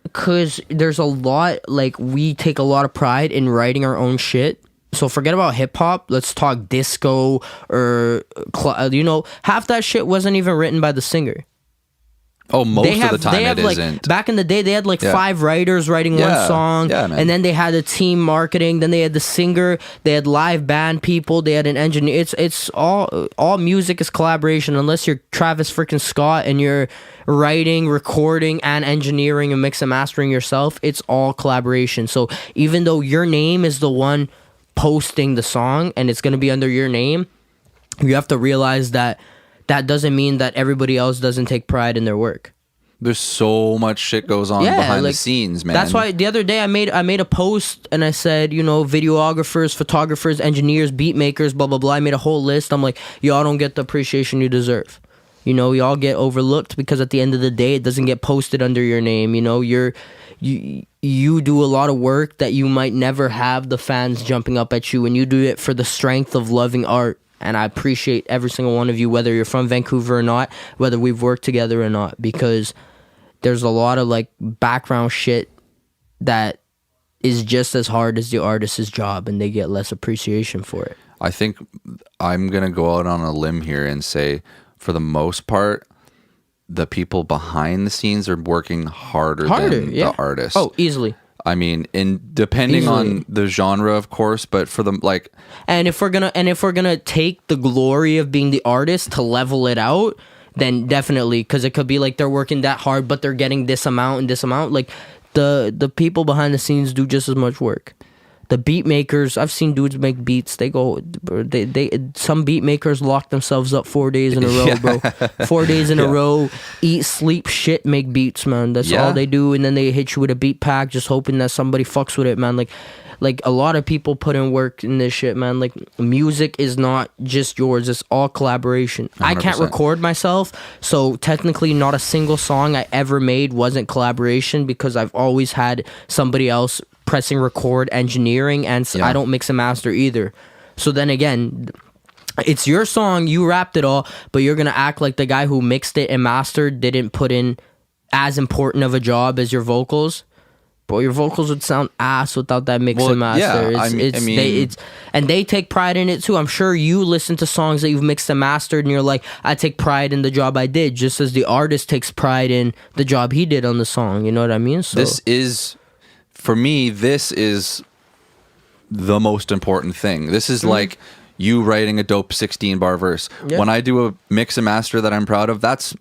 because there's a lot, like, we take a lot of pride in writing our own shit. So forget about hip hop. Let's talk disco or, you know, half that shit wasn't even written by the singer. Oh, most of the time it isn't. Back in the day, they had like 5 writers writing one song, and then they had a team marketing. Then they had the singer. They had live band people. They had an engineer. It's all music is collaboration, unless you're Travis freaking Scott and you're writing, recording, and engineering and mix and mastering yourself. It's all collaboration. So even though your name is the one posting the song and it's gonna be under your name, you have to realize that doesn't mean that everybody else doesn't take pride in their work. There's so much shit goes on behind the scenes, man. That's why the other day I made a post and I said, you know, videographers, photographers, engineers, beat makers, blah blah blah. I made a whole list. I'm like, y'all don't get the appreciation you deserve. You know, y'all get overlooked because at the end of the day, it doesn't get posted under your name. You know, you do a lot of work that you might never have the fans jumping up at you, and you do it for the strength of loving art. And I appreciate every single one of you, whether you're from Vancouver or not, whether we've worked together or not, because there's a lot of like background shit that is just as hard as the artist's job, and they get less appreciation for it. I think I'm going to go out on a limb here and say, for the most part, the people behind the scenes are working harder than the artists. Oh, easily. I mean, depending on the genre, of course, but for the like, and if we're gonna take the glory of being the artist to level it out, then definitely, because it could be like they're working that hard, but they're getting this amount and this amount. Like the people behind the scenes do just as much work. The beat makers, I've seen dudes make beats. Some beat makers lock themselves up 4 days in a row, bro. 4 days in a row, eat, sleep, shit, make beats, man. That's all they do, and then they hit you with a beat pack, just hoping that somebody fucks with it, man. Like a lot of people put in work in this shit, man. Like, music is not just yours; it's all collaboration. 100%. I can't record myself, so technically, not a single song I ever made wasn't collaboration, because I've always had somebody else pressing record, engineering, and I don't mix and master either. So then again, it's your song, you rapped it all, but you're gonna act like the guy who mixed it and mastered didn't put in as important of a job as your vocals. Bro, your vocals would sound ass without that mix and master. And they take pride in it too. I'm sure you listen to songs that you've mixed and mastered and you're like, I take pride in the job I did, just as the artist takes pride in the job he did on the song. You know what I mean? So for me, this is the most important thing. This is like you writing a dope 16-bar verse. Yep. When I do a mix and master that I'm proud of, that's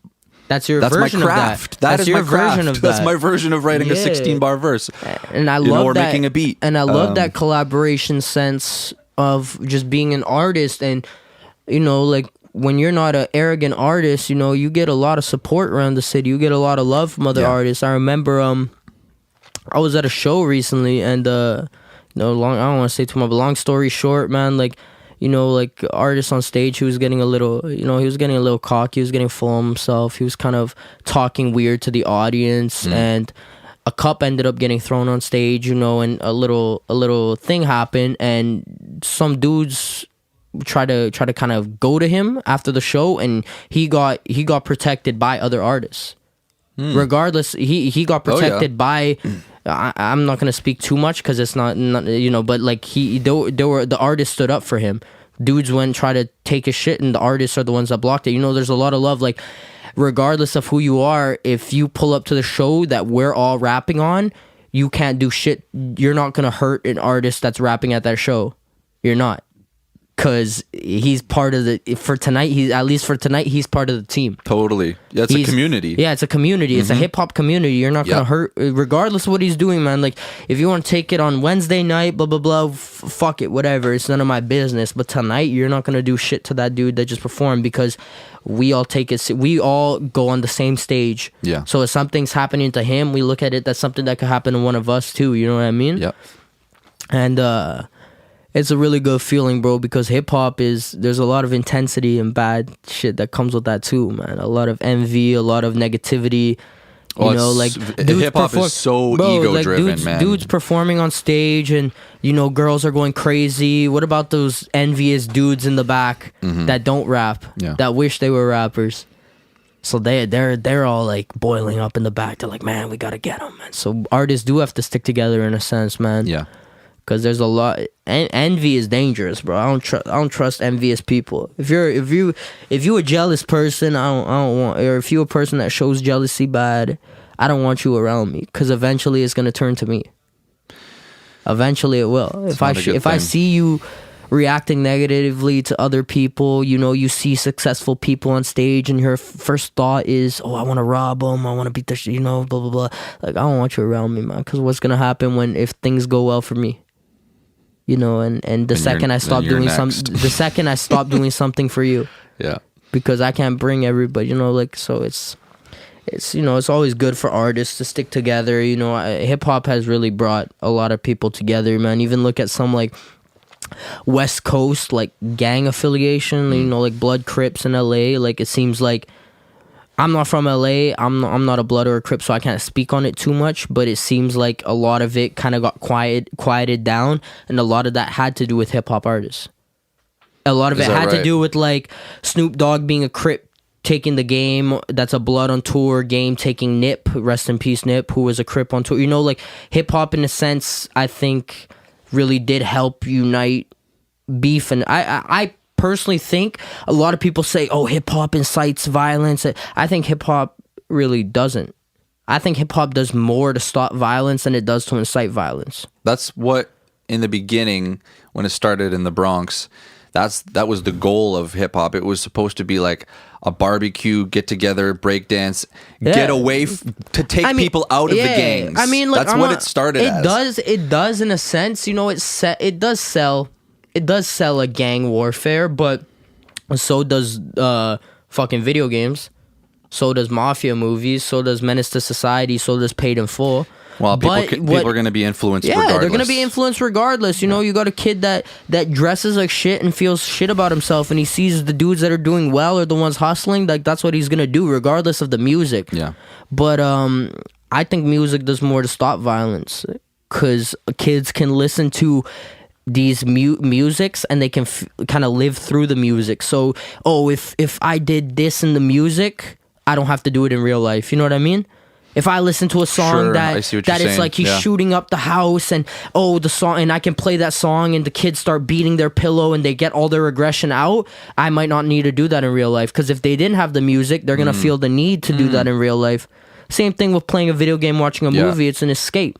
version my craft. That's your version of that. That's my version of writing a 16-bar verse. And I love that, making a beat. And I love that collaboration sense of just being an artist. And, you know, like, when you're not an arrogant artist, you know, you get a lot of support around the city. You get a lot of love from other artists. I remember I was at a show recently, and I don't want to say too much, but long story short, man, like, you know, like, artist on stage, he was getting a little cocky, he was getting full of himself, he was kind of talking weird to the audience, and a cup ended up getting thrown on stage, you know, and a little thing happened, and some dudes try to kind of go to him after the show, and he got protected by other artists. Regardless, he got protected by I'm not gonna speak too much because it's not, you know, but like the artists stood up for him. Dudes went and try to take his shit, and the artists are the ones that blocked it. You know, there's a lot of love. Like, regardless of who you are, if you pull up to the show that we're all rapping on, you can't do shit. You're not gonna hurt an artist that's rapping at that show. You're not. Because he's part of for tonight, he's part of the team. Totally. Yeah, it's a community. Yeah, it's a community. It's a hip-hop community. You're not going to hurt, regardless of what he's doing, man. Like, if you want to take it on Wednesday night, blah, blah, blah, fuck it, whatever. It's none of my business. But tonight, you're not going to do shit to that dude that just performed, because we all we all go on the same stage. Yeah. So if something's happening to him, we look at it, that's something that could happen to one of us, too. You know what I mean? Yep. And, it's a really good feeling, bro, because hip-hop there's a lot of intensity and bad shit that comes with that too, man. A lot of envy, a lot of negativity. You know, like, hip-hop is so ego-driven, man. Dudes performing on stage, and, you know, girls are going crazy. What about those envious dudes in the back that don't rap, that wish they were rappers? So they're all, like, boiling up in the back. They're like, man, we gotta get them, man. So artists do have to stick together in a sense, man. Yeah. Because there's a lot. Envy is dangerous, bro. I don't trust envious people. If you a jealous person, I don't want. Or if you a person that shows jealousy bad, I don't want you around me. Because eventually it's gonna turn to me. Eventually it will. If I see you reacting negatively to other people, you know, you see successful people on stage, and your first thought is, oh, I want to rob them, I want to beat the you know, blah blah blah. Like, I don't want you around me, man. Because what's gonna happen if things go well for me? You know, and the second I stop doing something for you, because I can't bring everybody, you know, like, so it's you know, it's always good for artists to stick together. You know, hip hop has really brought a lot of people together, man. Even look at some like West Coast like gang affiliation, you know, like Blood Crips in LA. Like, it seems like, I'm not from LA. I'm not a Blood or a Crip, so I can't speak on it too much. But it seems like a lot of it kind of got quieted down, and a lot of that had to do with hip hop artists. A lot of it had to do with like Snoop Dogg being a Crip, taking the Game. That's a Blood on tour. Game taking Nip. Rest in peace, Nip, who was a Crip on tour. You know, like, hip hop in a sense, I think, really did help unite beef, and I personally think a lot of people say, oh, hip-hop incites violence. I think hip-hop really doesn't. I think hip-hop does more to stop violence than it does to incite violence. That's what, in the beginning, when it started in the Bronx, that was the goal of hip-hop. It was supposed to be like a barbecue, get-together, breakdance, get away to take people out of the gangs. I mean, like, that's what it started as. It does in a sense. You know, it does sell a gang warfare, but so does fucking video games, so does mafia movies, so does Menace to Society, so does Paid in Full. Well, people are going to be influenced regardless. Yeah, they're going to be influenced regardless. You know, you got a kid that dresses like shit and feels shit about himself, and he sees the dudes that are doing well or the ones hustling, like, that's what he's going to do regardless of the music. Yeah. But I think music does more to stop violence, because kids can listen to these musics, and they can kind of live through the music. So, if I did this in the music, I don't have to do it in real life. You know what I mean? If I listen to a song that it's like he's shooting up the house, and the song, and I can play that song, and the kids start beating their pillow and they get all their aggression out, I might not need to do that in real life, because if they didn't have the music, they're gonna feel the need to do that in real life. Same thing with playing a video game, watching a movie. It's an escape,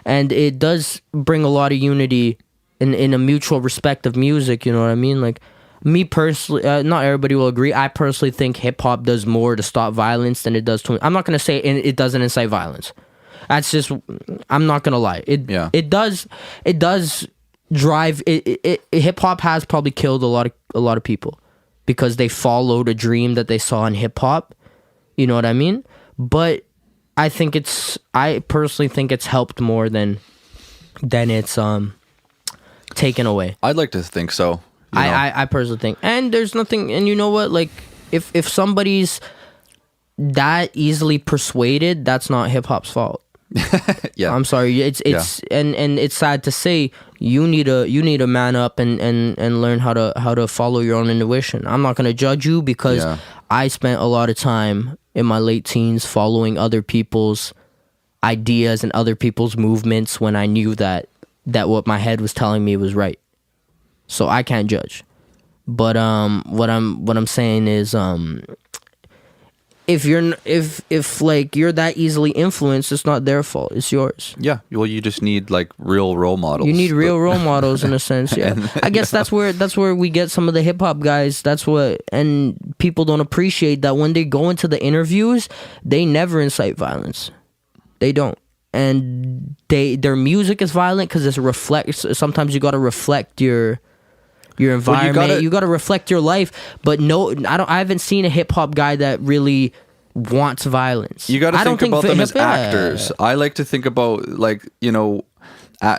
and it does bring a lot of unity in a mutual respect of music. You know what I mean? Like, me personally, not everybody will agree. I personally think hip-hop does more to stop violence than it does to... I'm not going to say it doesn't incite violence. That's just... I'm not going to lie. It does drive... Hip-hop has probably killed a lot of people, because they followed a dream that they saw in hip-hop. You know what I mean? But I personally think it's helped more than it's taken away. I'd like to think so. I personally think, and there's nothing, and you know what, like, if somebody's that easily persuaded, that's not hip-hop's fault. Yeah, I'm sorry, it's and it's sad to say, you need to man up and learn how to follow your own intuition. I'm not gonna judge you, because I spent a lot of time in my late teens following other people's ideas and other people's movements when I knew that what my head was telling me was right. So I can't judge. But what I'm saying is if like you're that easily influenced, it's not their fault, it's yours. Yeah, well, you just need like real role models. You need real role models in a sense. Yeah. I guess that's where we get some of the hip hop guys. And people don't appreciate that when they go into the interviews, they never incite violence. They don't. And their music is violent because sometimes you got to reflect your environment. You got to reflect your life. But no, I haven't seen a hip hop guy that really wants violence. You got to think about them as actors. I like to think about, like, you know,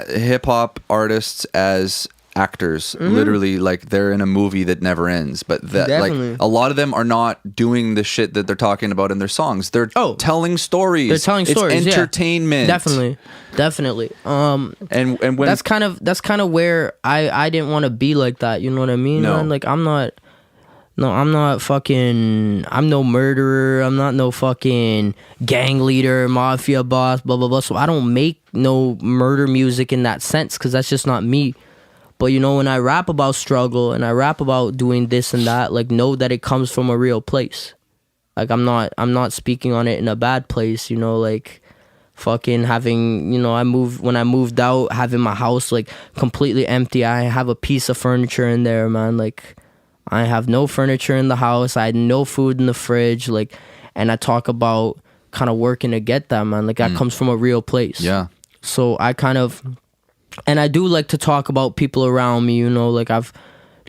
hip hop artists as actors. Literally, like they're in a movie that never ends. But that, like, a lot of them are not doing the shit that they're talking about in their songs. They're telling stories. They're telling stories. It's entertainment. Yeah. Definitely. And when that's kind of where I didn't want to be like that. You know what I mean? No. Man? Like I'm not fucking. I'm no murderer. I'm not no fucking gang leader, mafia boss, blah blah blah. So I don't make no murder music in that sense because that's just not me. But, you know, when I rap about struggle and I rap about doing this and that, like, know that it comes from a real place. Like, I'm not speaking on it in a bad place, you know, like, fucking having, you know, when I moved out, having my house, like, completely empty. I have a piece of furniture in there, man. Like, I have no furniture in the house. I had no food in the fridge, like, and I talk about kind of working to get that, man. Like, that comes from a real place. Yeah. So I kind of... And I do like to talk about people around me, you know, like I've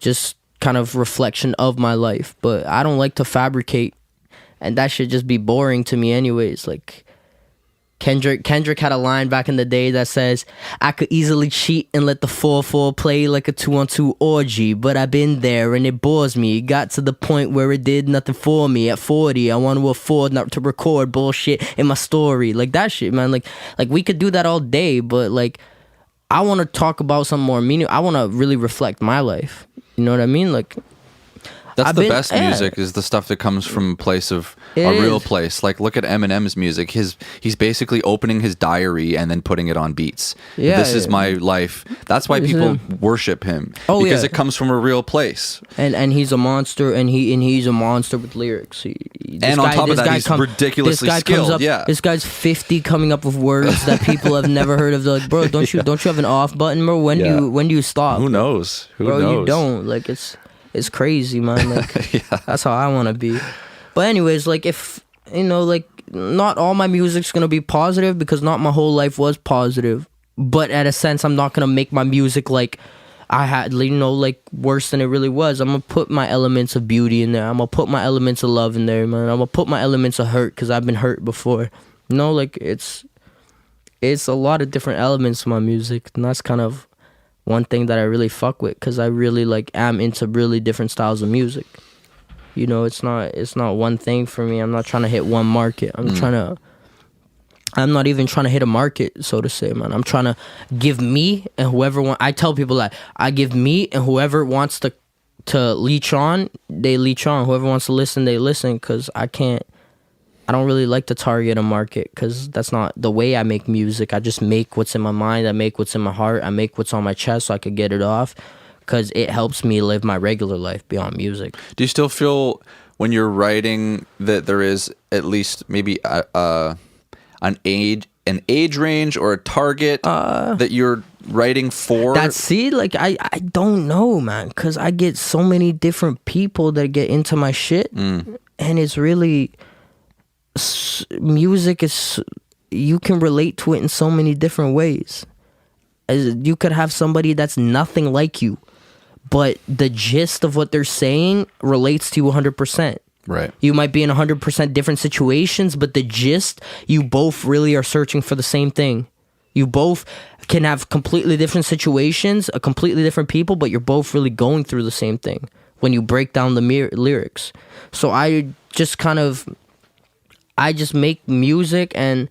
just kind of reflection of my life, but I don't like to fabricate, and that should just be boring to me anyways. Like Kendrick had a line back in the day that says, I could easily cheat and let the 4-4 play like a 2-on-2 orgy, but I've been there and it bores me. It got to the point where it did nothing for me. At 40, I want to afford not to record bullshit in my story. Like that shit, man. Like we could do that all day, but like I want to talk about something more meaning. I want to really reflect my life. You know what I mean? Like, that's the best music is the stuff that comes from a place of real place. Like, look at Eminem's music. He's basically opening his diary and then putting it on beats. Yeah, this is my life. That's why people worship him. Because it comes from a real place. And he's a monster, and he's a monster with lyrics. And on top of that, he's ridiculously skilled. This guy's 50 coming up with words that people have never heard of. They're like, bro, don't you have an off button, bro? When do you stop? Who knows? Who knows? You don't. Like it's crazy, man. Like, that's how I want to be. But anyways, like, if, you know, like, not all my music's going to be positive because not my whole life was positive. But at a sense, I'm not going to make my music like I had, you know, like, worse than it really was. I'm going to put my elements of beauty in there. I'm going to put my elements of love in there, man. I'm going to put my elements of hurt because I've been hurt before. You know, like, it's a lot of different elements of my music. And that's kind of one thing that I really fuck with because I really like am into really different styles of music. You know, it's not one thing for me. I'm not trying to hit one market. I'm not even trying to hit a market, so to say, man. I'm trying to give me and whoever I tell people that I give me and whoever wants to leech on, they leech on. Whoever wants to listen, they listen, because I don't really like to target a market because that's not the way I make music. I just make what's in my mind. I make what's in my heart. I make what's on my chest so I could get it off because it helps me live my regular life beyond music. Do you still feel when you're writing that there is at least maybe an age range or a target that you're writing for? I don't know, man, because I get so many different people that get into my shit, and it's really... music is, you can relate to it in so many different ways. As you could have somebody that's nothing like you, but the gist of what they're saying relates to you 100%. Right. You might be in 100% different situations, but the gist, you both really are searching for the same thing. You both can have completely different situations, a completely different people, but you're both really going through the same thing when you break down the lyrics. So I just make music, and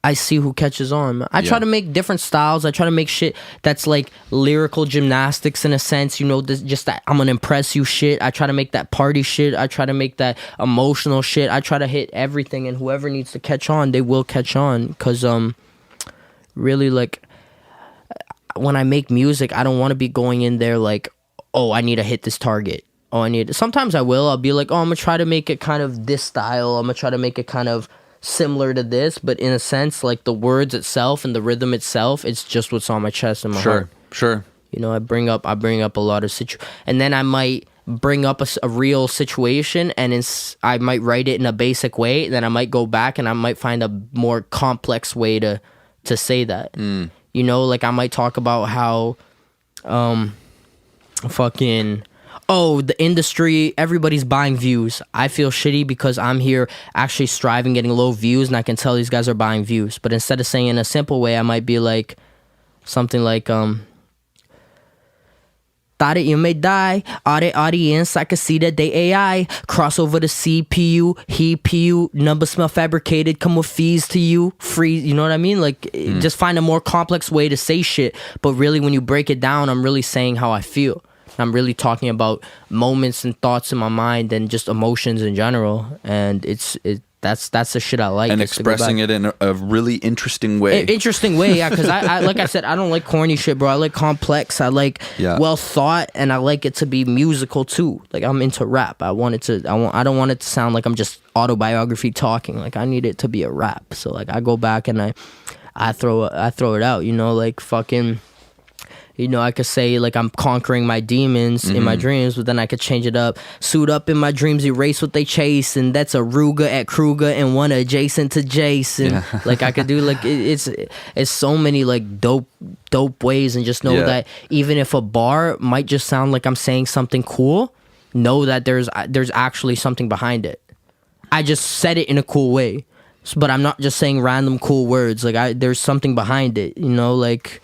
I see who catches on. I try to make different styles. I try to make shit that's like lyrical gymnastics in a sense, you know, just that I'm gonna impress you shit. I try to make that party shit. I try to make that emotional shit. I try to hit everything, and whoever needs to catch on, they will catch on. Cause really, like, when I make music, I don't want to be going in there like, oh, I need to hit this target. Oh, sometimes I will. I'll be like, oh, I'm gonna try to make it kind of this style. I'm gonna try to make it kind of similar to this, but in a sense, like the words itself and the rhythm itself, it's just what's on my chest and my heart. Sure. You know, I bring up a lot of and then I might bring up a real situation, and I might write it in a basic way. Then I might go back and I might find a more complex way to say that. You know, like I might talk about how, the industry, everybody's buying views. I feel shitty because I'm here actually striving, getting low views, and I can tell these guys are buying views. But instead of saying in a simple way, I might be like, something like, thought it, you may die. Audience, I can see that they AI. Cross over to CPU, he PU, numbers smell fabricated, come with fees to you. Free, you know what I mean? Like, just find a more complex way to say shit. But really, when you break it down, I'm really saying how I feel. I'm really talking about moments and thoughts in my mind and just emotions in general, and that's the shit I like. And expressing it in a really interesting way. Interesting way, yeah. Because I like I said, I don't like corny shit, bro. I like complex. I like well thought, and I like it to be musical too. Like I'm into rap. I don't want it to sound like I'm just autobiography talking. Like I need it to be a rap. So like I go back and I throw it out. You know, like fucking. You know, I could say, like, I'm conquering my demons in my dreams, but then I could change it up. Suit up in my dreams, erase what they chase, and that's a Ruger at Kruger and one adjacent to Jason. Yeah. Like, I could do, like, it's so many, like, dope ways, and just know that even if a bar might just sound like I'm saying something cool, know that there's actually something behind it. I just said it in a cool way, but I'm not just saying random cool words. Like, there's something behind it, you know, like...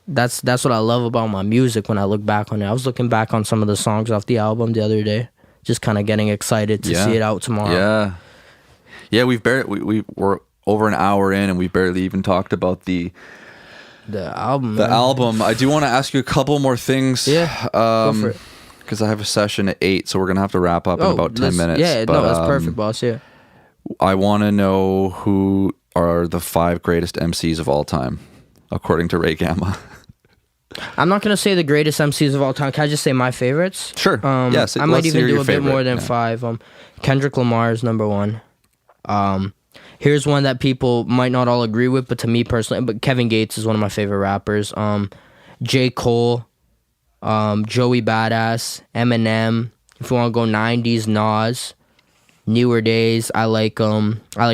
That's what I love about my music when I look back on it. I was looking back on some of the songs off the album the other day, just kind of getting excited to see it out tomorrow. Yeah. We were over an hour in, and we barely even talked about the album. The album. I do want to ask you a couple more things. Yeah. Go for it. Because I have a session at 8, so we're gonna have to wrap up in about 10 minutes. Yeah, but, no, that's perfect, boss. Yeah. I want to know who are the 5 greatest MCs of all time, according to Rey Gama. I'm not going to say the greatest MCs of all time. Can I just say my favorites? Sure. Yes. I might even do a bit more than 5. Kendrick Lamar is number 1. Here's one that people might not all agree with, but to me personally, but Kevin Gates is one of my favorite rappers. J. Cole, Joey Badass, Eminem. If you want to go 90s, Nas. Newer days, I like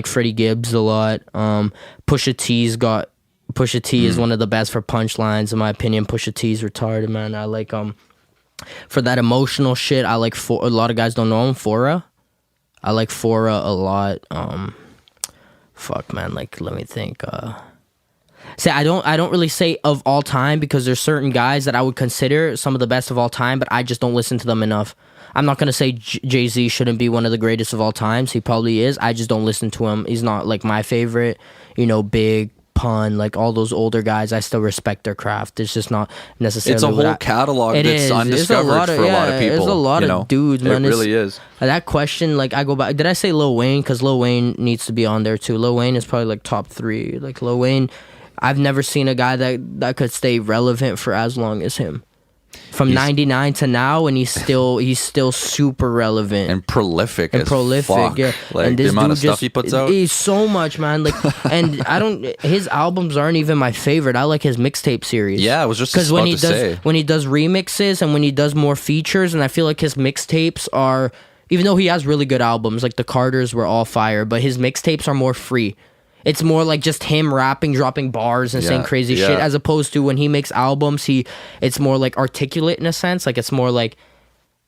Freddie Gibbs a lot. Pusha T is one of the best for punchlines, in my opinion. Pusha T's retarded, man. I like for that emotional shit. I like a lot of guys don't know him. Fora, I like Fora a lot. Fuck, man. Like, let me think. See, I don't really say of all time, because there's certain guys that I would consider some of the best of all time, but I just don't listen to them enough. I'm not gonna say Jay-Z shouldn't be one of the greatest of all times. He probably is. I just don't listen to him. He's not like my favorite. You know, Big Pun, like all those older guys, I still respect their craft. It's just not necessarily. It's a whole catalog that's undiscovered for a lot of people. There's a lot of dudes, man. It really is. That question, like, I go back. Did I say Lil Wayne? Because Lil Wayne needs to be on there too. Lil Wayne is probably like top 3. Like Lil Wayne, I've never seen a guy that could stay relevant for as long as him. From 99 to now, and he's still super relevant and prolific. Yeah. Like, and this the amount of dude stuff he puts out, he's so much, man. Like, and his albums aren't even my favorite. I like his mixtape series. Yeah, I was just about to say, when he does remixes and when he does more features, and I feel like his mixtapes are, even though he has really good albums, like the Carters were all fire, but his mixtapes are more free. It's more like just him rapping, dropping bars, and saying crazy shit, as opposed to when he makes albums, it's more like articulate in a sense. Like, it's more like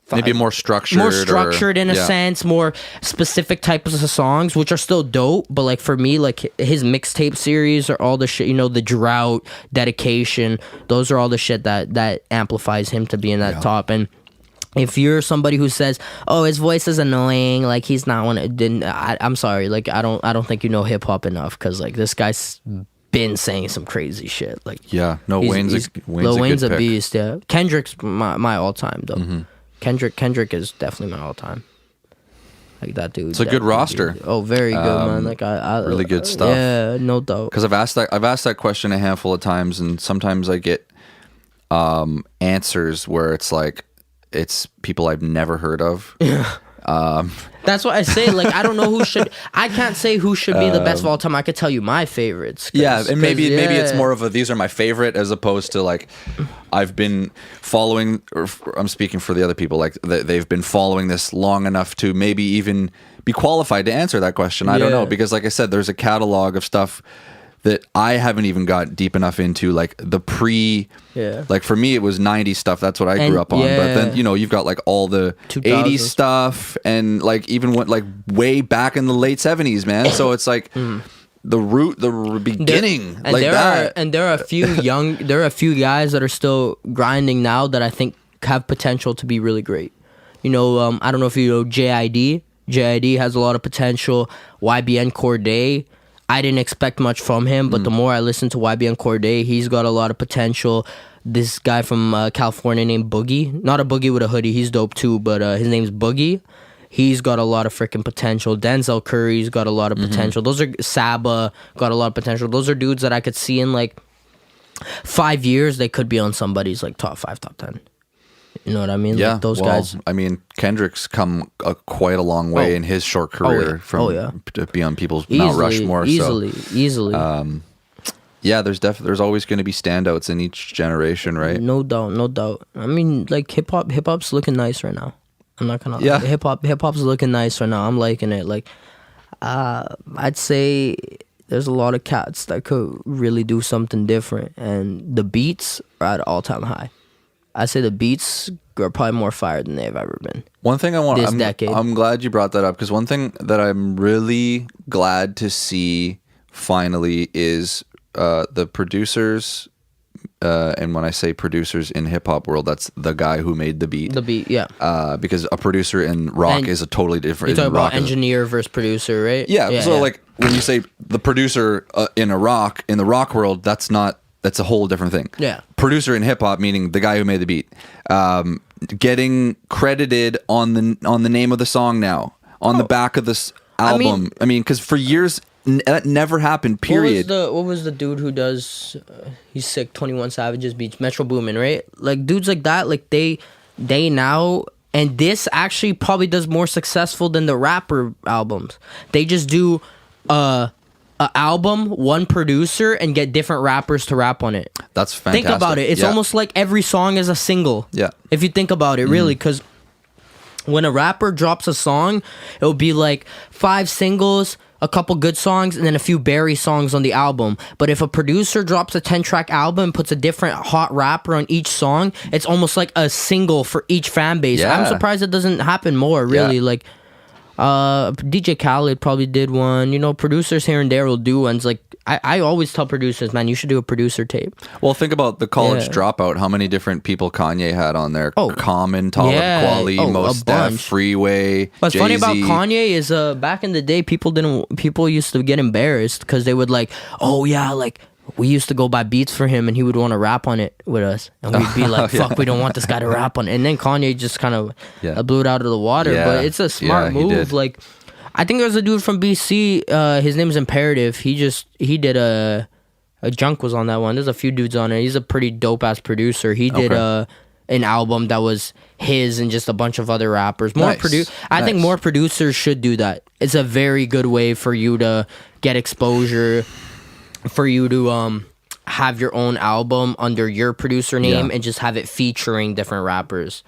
maybe more structured. In a sense, more specific types of songs, which are still dope. But like for me, like his mixtape series are all the shit, you know, the Drought, Dedication. Those are all the shit that amplifies him to be in that top. And if you're somebody who says, "Oh, his voice is annoying," like he's not one, then I'm sorry, like I don't think you know hip hop enough, because like this guy's been saying some crazy shit. Like Wayne's Lil Wayne's a pick. beast. Yeah, Kendrick's my all time though. Mm-hmm. Kendrick is definitely my all time. Like that dude. It's a good roster. Oh, very good, man. Like I really good stuff. Yeah, no doubt. Because I've asked that question a handful of times, and sometimes I get answers where it's like it's people I've never heard of. That's what I say. Like I don't know who should. I can't say who should be the best of all time. I could tell you my favorites. Yeah, and maybe it's more of a these are my favorite, as opposed to like I've been following, or I'm speaking for the other people, like they've been following this long enough to maybe even be qualified to answer that question. I don't know, because like I said, there's a catalog of stuff that I haven't even got deep enough into, like the like for me it was 90s stuff, that's what I grew up on, but then you've got like all the 80s stuff, and like even went like way back in the late 70s, man. So it's like the beginning, there are a few guys that are still grinding now that I think have potential to be really great. I don't know if you know JID has a lot of potential. YBN Corday, I didn't expect much from him, but the more I listen to YBN Corday, he's got a lot of potential. This guy from California named Boogie, not a Boogie with a hoodie, he's dope too, but his name's Boogie. He's got a lot of freaking potential. Denzel Curry's got a lot of potential. Those are Saba, got a lot of potential. Those are dudes that I could see in like 5 years, they could be on somebody's like top 5, top 10. You know what I mean? Yeah, like those guys. I mean, Kendrick's come quite a long way in his short career to be on people's Mount Rushmore. Easily. Yeah, there's always going to be standouts in each generation, right? No doubt. I mean, like hip hop's looking nice right now. I'm not gonna lie. Hip hop's looking nice right now. I'm liking it. Like, I'd say there's a lot of cats that could really do something different, and the beats are at an all-time high. I say the beats are probably more fire than they've ever been. One thing I'm glad you brought that up, because one thing that I'm really glad to see finally is the producers, and when I say producers in hip hop world, that's the guy who made the beat. The beat, yeah. Because a producer in rock is a totally different. You're talking about engineer versus producer, right? Yeah. So like when you say the producer in the rock world, that's a whole different thing. Yeah. Producer in hip hop, meaning the guy who made the beat, getting credited on the name of the song now, on the back of this album. I mean, because for years that never happened. Period. What was the dude who does? He's sick. 21 Savage's beats, Metro Boomin, right? Like dudes like that. Like they now. And this actually probably does more successful than the rapper albums. They just do a album, one producer, and get different rappers to rap on it. That's fantastic. Think about it. It's almost like every song is a single. Yeah. If you think about it, really, because when a rapper drops a song, it'll be like 5 singles, a couple good songs, and then a few Barry songs on the album. But if a producer drops a 10-track album and puts a different hot rapper on each song, it's almost like a single for each fan base. Yeah. I'm surprised it doesn't happen more, really. Yeah. Like, DJ Khaled probably did one. Producers here and there will do ones. Like, I always tell producers, man, you should do a producer tape. Well, think about the College Dropout. How many different people Kanye had on there? Common, Talib Kweli, Mos Def, Freeway. What's Jay-Z. funny about Kanye is back in the day, people used to get embarrassed because they would like, oh yeah, like we used to go buy beats for him and he would want to rap on it with us, and we'd be like, fuck, we don't want this guy to rap on it. And then Kanye just kind of blew it out of the water. But it's a smart move. Like, I think there's a dude from BC, his name is Imperative. He did a Junk was on that one. There's a few dudes on it. He's a pretty dope ass producer. He did an album that was his and just a bunch of other rappers. I think more producers should do that. It's a very good way for you to get exposure, for you to have your own album under your producer name and just have it featuring different rappers.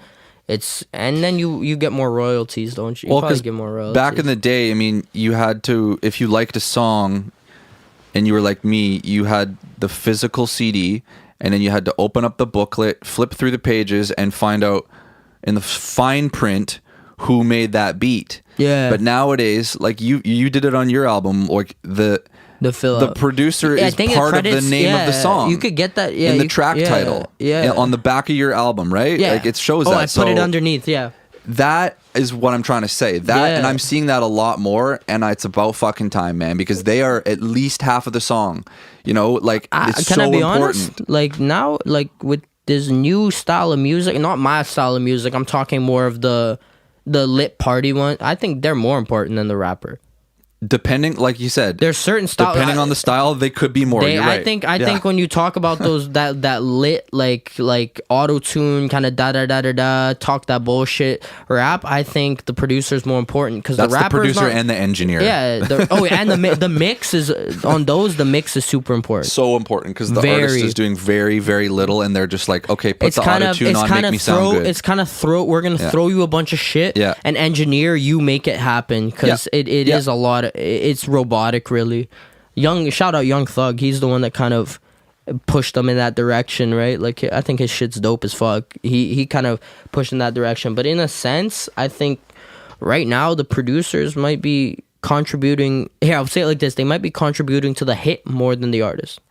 And then you get more royalties, don't you? You probably get more royalties. Back in the day, I mean, you had to, if you liked a song and you were like me, you had the physical CD, and then you had to open up the booklet, flip through the pages, and find out in the fine print who made that beat. Yeah. But nowadays, like you did it on your album, like The fill The out. producer Yeah, I is think part of the credits- name of the song. You could get that in the track title. Yeah. On the back of your album, right? Yeah. Like it shows Oh, that. I put it underneath, yeah. That is what I'm trying to say. That, and I'm seeing that a lot more, and it's about fucking time, man, because they are at least half of the song. You know, like it's Can so I be important. honest? Like now, like with this new style of music, not my style of music, I'm talking more of the lit party one. I think they're more important than the rapper. Depending, like you said, There's certain style. depending on the style, they could be more. You're right. I think when you talk about those that lit like auto tune kind of da talk that bullshit rap, I think the producer's more important because the That's the rapper producer and the engineer. Yeah. And the mix is on those. The mix is super important. So important because the artist is doing very, very little, and they're just like, okay, put the auto tune on, make me sound good. It's kind of we're gonna throw you a bunch of shit, and engineer you make it happen because it is a lot of. It's robotic, really. Shout out Young Thug. He's the one that kind of pushed them in that direction, right? Like I think his shit's dope as fuck. He kind of pushed in that direction. But in a sense, I think right now the producers might be contributing. Here, I'll say it like this: they might be contributing to the hit more than the artist.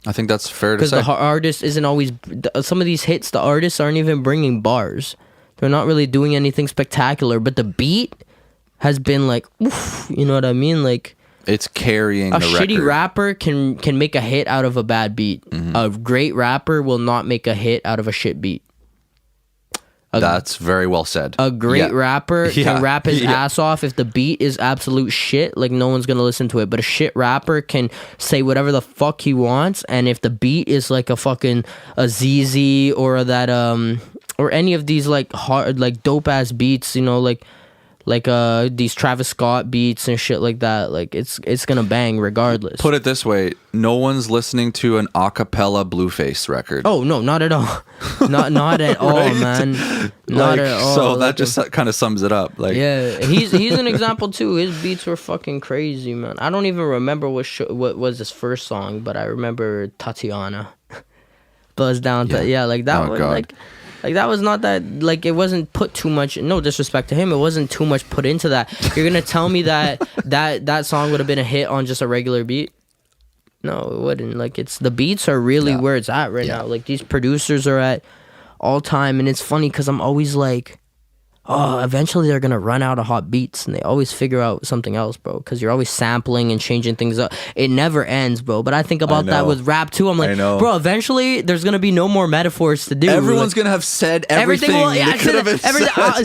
I think that's fair to say. Because the artist isn't always. Some of these hits, the artists aren't even bringing bars. They're not really doing anything spectacular. But the beat has been like, oof, you know what I mean? Like it's carrying a the shitty record. rapper can make a hit out of a bad beat. Mm-hmm. A great rapper will not make a hit out of a shit beat. That's very well said. A great rapper can rap his ass off if the beat is absolute shit. Like no one's gonna listen to it. But a shit rapper can say whatever the fuck he wants, and if the beat is like a fucking a ZZ or that or any of these like hard like dope ass beats, you know, like these Travis Scott beats and shit like that, like it's gonna bang regardless. Put it this way, no one's listening to an a cappella Blueface record. Oh no, not at all. not at all, Right? man. Not at all. So that just kind of sums it up. Like yeah, he's an example too. His beats were fucking crazy, man. I don't even remember what was his first song, but I remember Tatiana. Buzz down to like that one. God. Like that was not that, like it wasn't put too much, no disrespect to him, it wasn't too much put into that. You're gonna tell me that song would have been a hit on just a regular beat? No, it wouldn't. Like it's the beats are really where it's at right now. Like these producers are at all time, and it's funny because I'm always like, oh, eventually they're gonna run out of hot beats, and they always figure out something else, bro, because you're always sampling and changing things up. It never ends, bro. But I think about that with rap too. I'm like, bro, eventually there's gonna be no more metaphors to do. Everyone's gonna have said everything.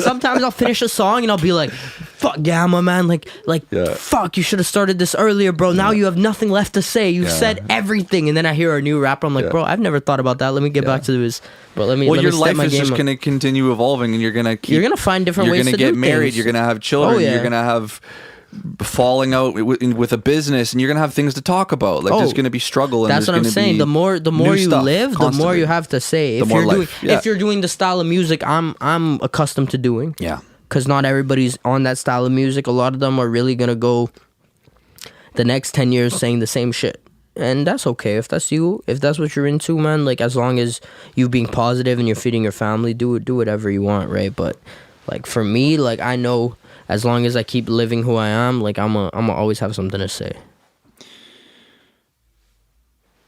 Sometimes I'll finish a song and I'll be like, fuck Gama, man, fuck, you should have started this earlier, bro. Now you have nothing left to say. You said everything. And then I hear a new rapper, I'm like, bro, I've never thought about that. Let me get back to this. But let me your step life my is game just up. gonna continue evolving, and you're gonna find different ways to do things. You're gonna get married. You're gonna have children. You're gonna have falling out with a business, and you're gonna have things to talk about. Like there's gonna be struggle. And that's what I'm saying. The more you live, the more you have to say. If you're doing the style of music I'm accustomed to doing. Yeah. Because not everybody's on that style of music. A lot of them are really gonna go the next 10 years saying the same shit. And that's okay. If that's you, if that's what you're into, man, like as long as you being positive and you're feeding your family, do whatever you want, right? But like for me, like I know as long as I keep living who I am, like I'm always have something to say.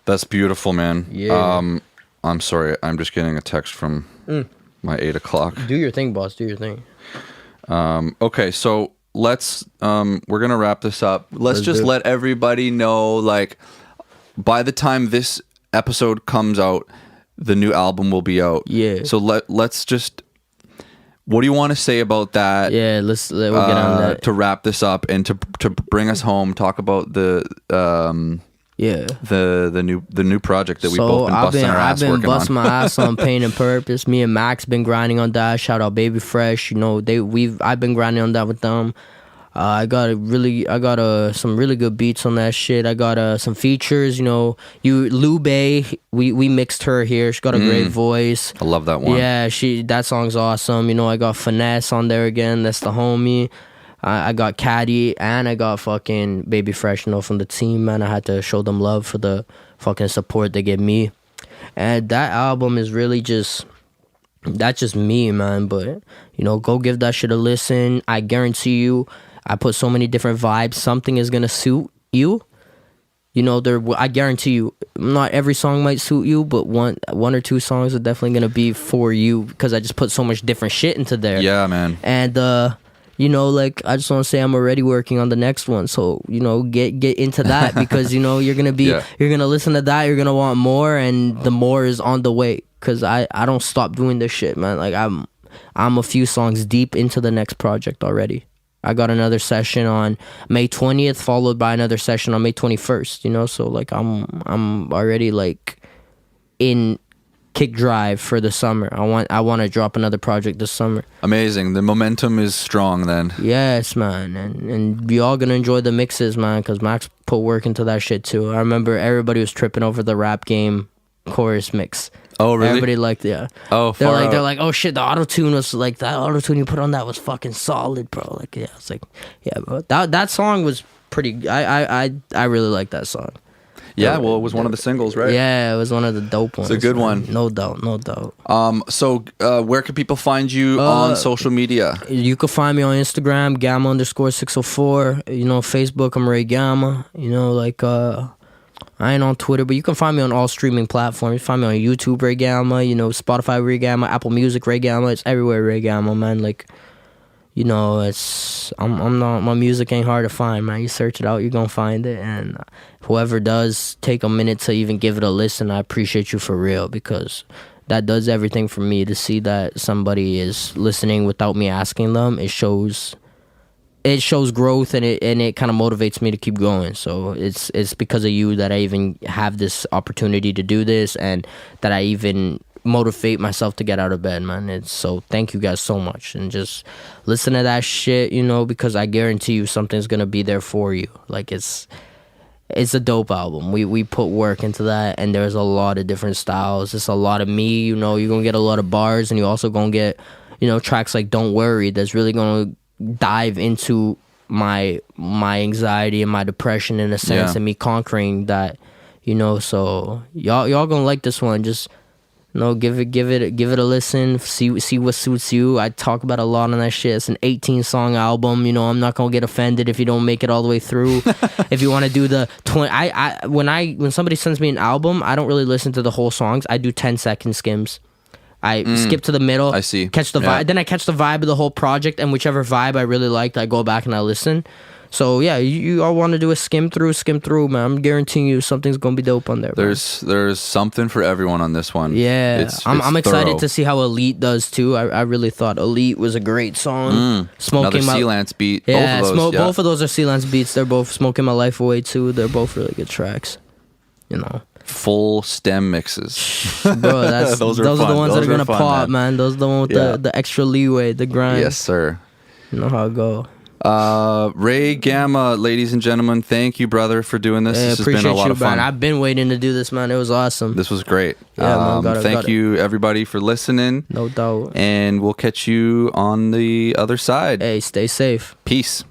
That's beautiful, man. Yeah. I'm sorry. I'm just getting a text from my 8 o'clock. Do your thing, boss. Do your thing. Okay, so let's we're gonna wrap this up. Let's just let everybody know, like, by the time this episode comes out, the new album will be out. Yeah. So let's just, what do you want to say about that? Yeah, we'll get on that to wrap this up and to bring us home. Talk about the new project that we've both been busting our ass working on. I've been busting my ass on Pain and Purpose. Me and Max been grinding on that. Shout out Baby Fresh. You know I've been grinding on that with them. I got some really good beats on that shit. I got some features. You know, Lube. We mixed her here. She got a great voice. I love that one. Yeah, that song's awesome. You know, I got Finesse on there again. That's the homie. I got Caddy and I got fucking Baby Fresh, you know, from the team, man. I had to show them love for the fucking support they give me. And that album is really that's just me, man. But, you know, go give that shit a listen. I guarantee you, I put so many different vibes. Something is going to suit you. You know, I guarantee you, not every song might suit you, but one or two songs are definitely gonna be for you because I just put so much different shit into there. Yeah, man. And you know, like I just want to say I'm already working on the next one. So you know, get into that because you know you're gonna be you're gonna listen to that. You're gonna want more, and the more is on the way. Cause I don't stop doing this shit, man. Like I'm a few songs deep into the next project already. I got another session on May 20th, followed by another session on May 21st. You know, so like I'm already like in kick drive for the summer. I want to drop another project this summer. Amazing. The momentum is strong then. Yes, man, and we all gonna enjoy the mixes, man, because Max put work into that shit too. I remember everybody was tripping over the Rap Game chorus mix. Oh, really? Everybody liked it, yeah. Oh, they're like, oh shit, the auto-tune was like, that auto-tune you put on that was fucking solid, bro. Like, yeah, it's like, yeah, bro. That song was pretty, I really like that song. Yeah, well, it was one of the singles, right? Yeah, it was one of the dope ones. It's a good one. No doubt. So where can people find you on social media? You can find me on Instagram, Gama_604. You know, Facebook, I'm Rey Gama. You know, like, I ain't on Twitter, but you can find me on all streaming platforms. You find me on YouTube, Rey Gama, you know, Spotify, Rey Gama, Apple Music, Rey Gama. It's everywhere, Rey Gama, man. Like, you know, I'm not, my music ain't hard to find, man. You search it out, you're gonna find it. And whoever does take a minute to even give it a listen, I appreciate you for real, because that does everything for me. To see that somebody is listening without me asking them, it shows growth, and it kind of motivates me to keep going. So it's because of you that I even have this opportunity to do this, and that I even motivate myself to get out of bed, man. So thank you guys so much, and just listen to that shit, you know, because I guarantee you something's gonna be there for you. Like it's a dope album. We put work into that, and there's a lot of different styles. It's a lot of me, you know. You're gonna get a lot of bars, and you also gonna get, you know, tracks like Don't Worry that's really gonna dive into my anxiety and my depression, in a sense, and me conquering that, you know. So y'all gonna like this one. Just, you know, give it a listen. See what suits you. I talk about a lot on that shit. It's an 18-song album. You know, I'm not gonna get offended if you don't make it all the way through. If you want to do the 20, when somebody sends me an album, I don't really listen to the whole songs. I do 10-second skims. I skip to the middle. I see. Catch the vibe. Then I catch the vibe of the whole project, and whichever vibe I really liked, I go back and I listen. So yeah, you all want to do a skim through, man. I'm guaranteeing you something's gonna be dope on there. There's something for everyone on this one. Yeah, I'm excited to see how Elite does too. I really thought Elite was a great song. Another Sealance beat. Yeah, both of those are Sealance beats. They're both Smoking My Life Away too. They're both really good tracks. You know. Full stem mixes, bro. Those are the ones that are gonna pop, man. Those are the ones with the extra leeway, the grind. Yes, sir. You know how it go. Rey Gama, ladies and gentlemen, thank you, brother, for doing this. This has been a lot of fun. Man. I've been waiting to do this, man. It was awesome. This was great. Yeah, man, thank you, everybody, for listening. No doubt. And we'll catch you on the other side. Hey, stay safe. Peace.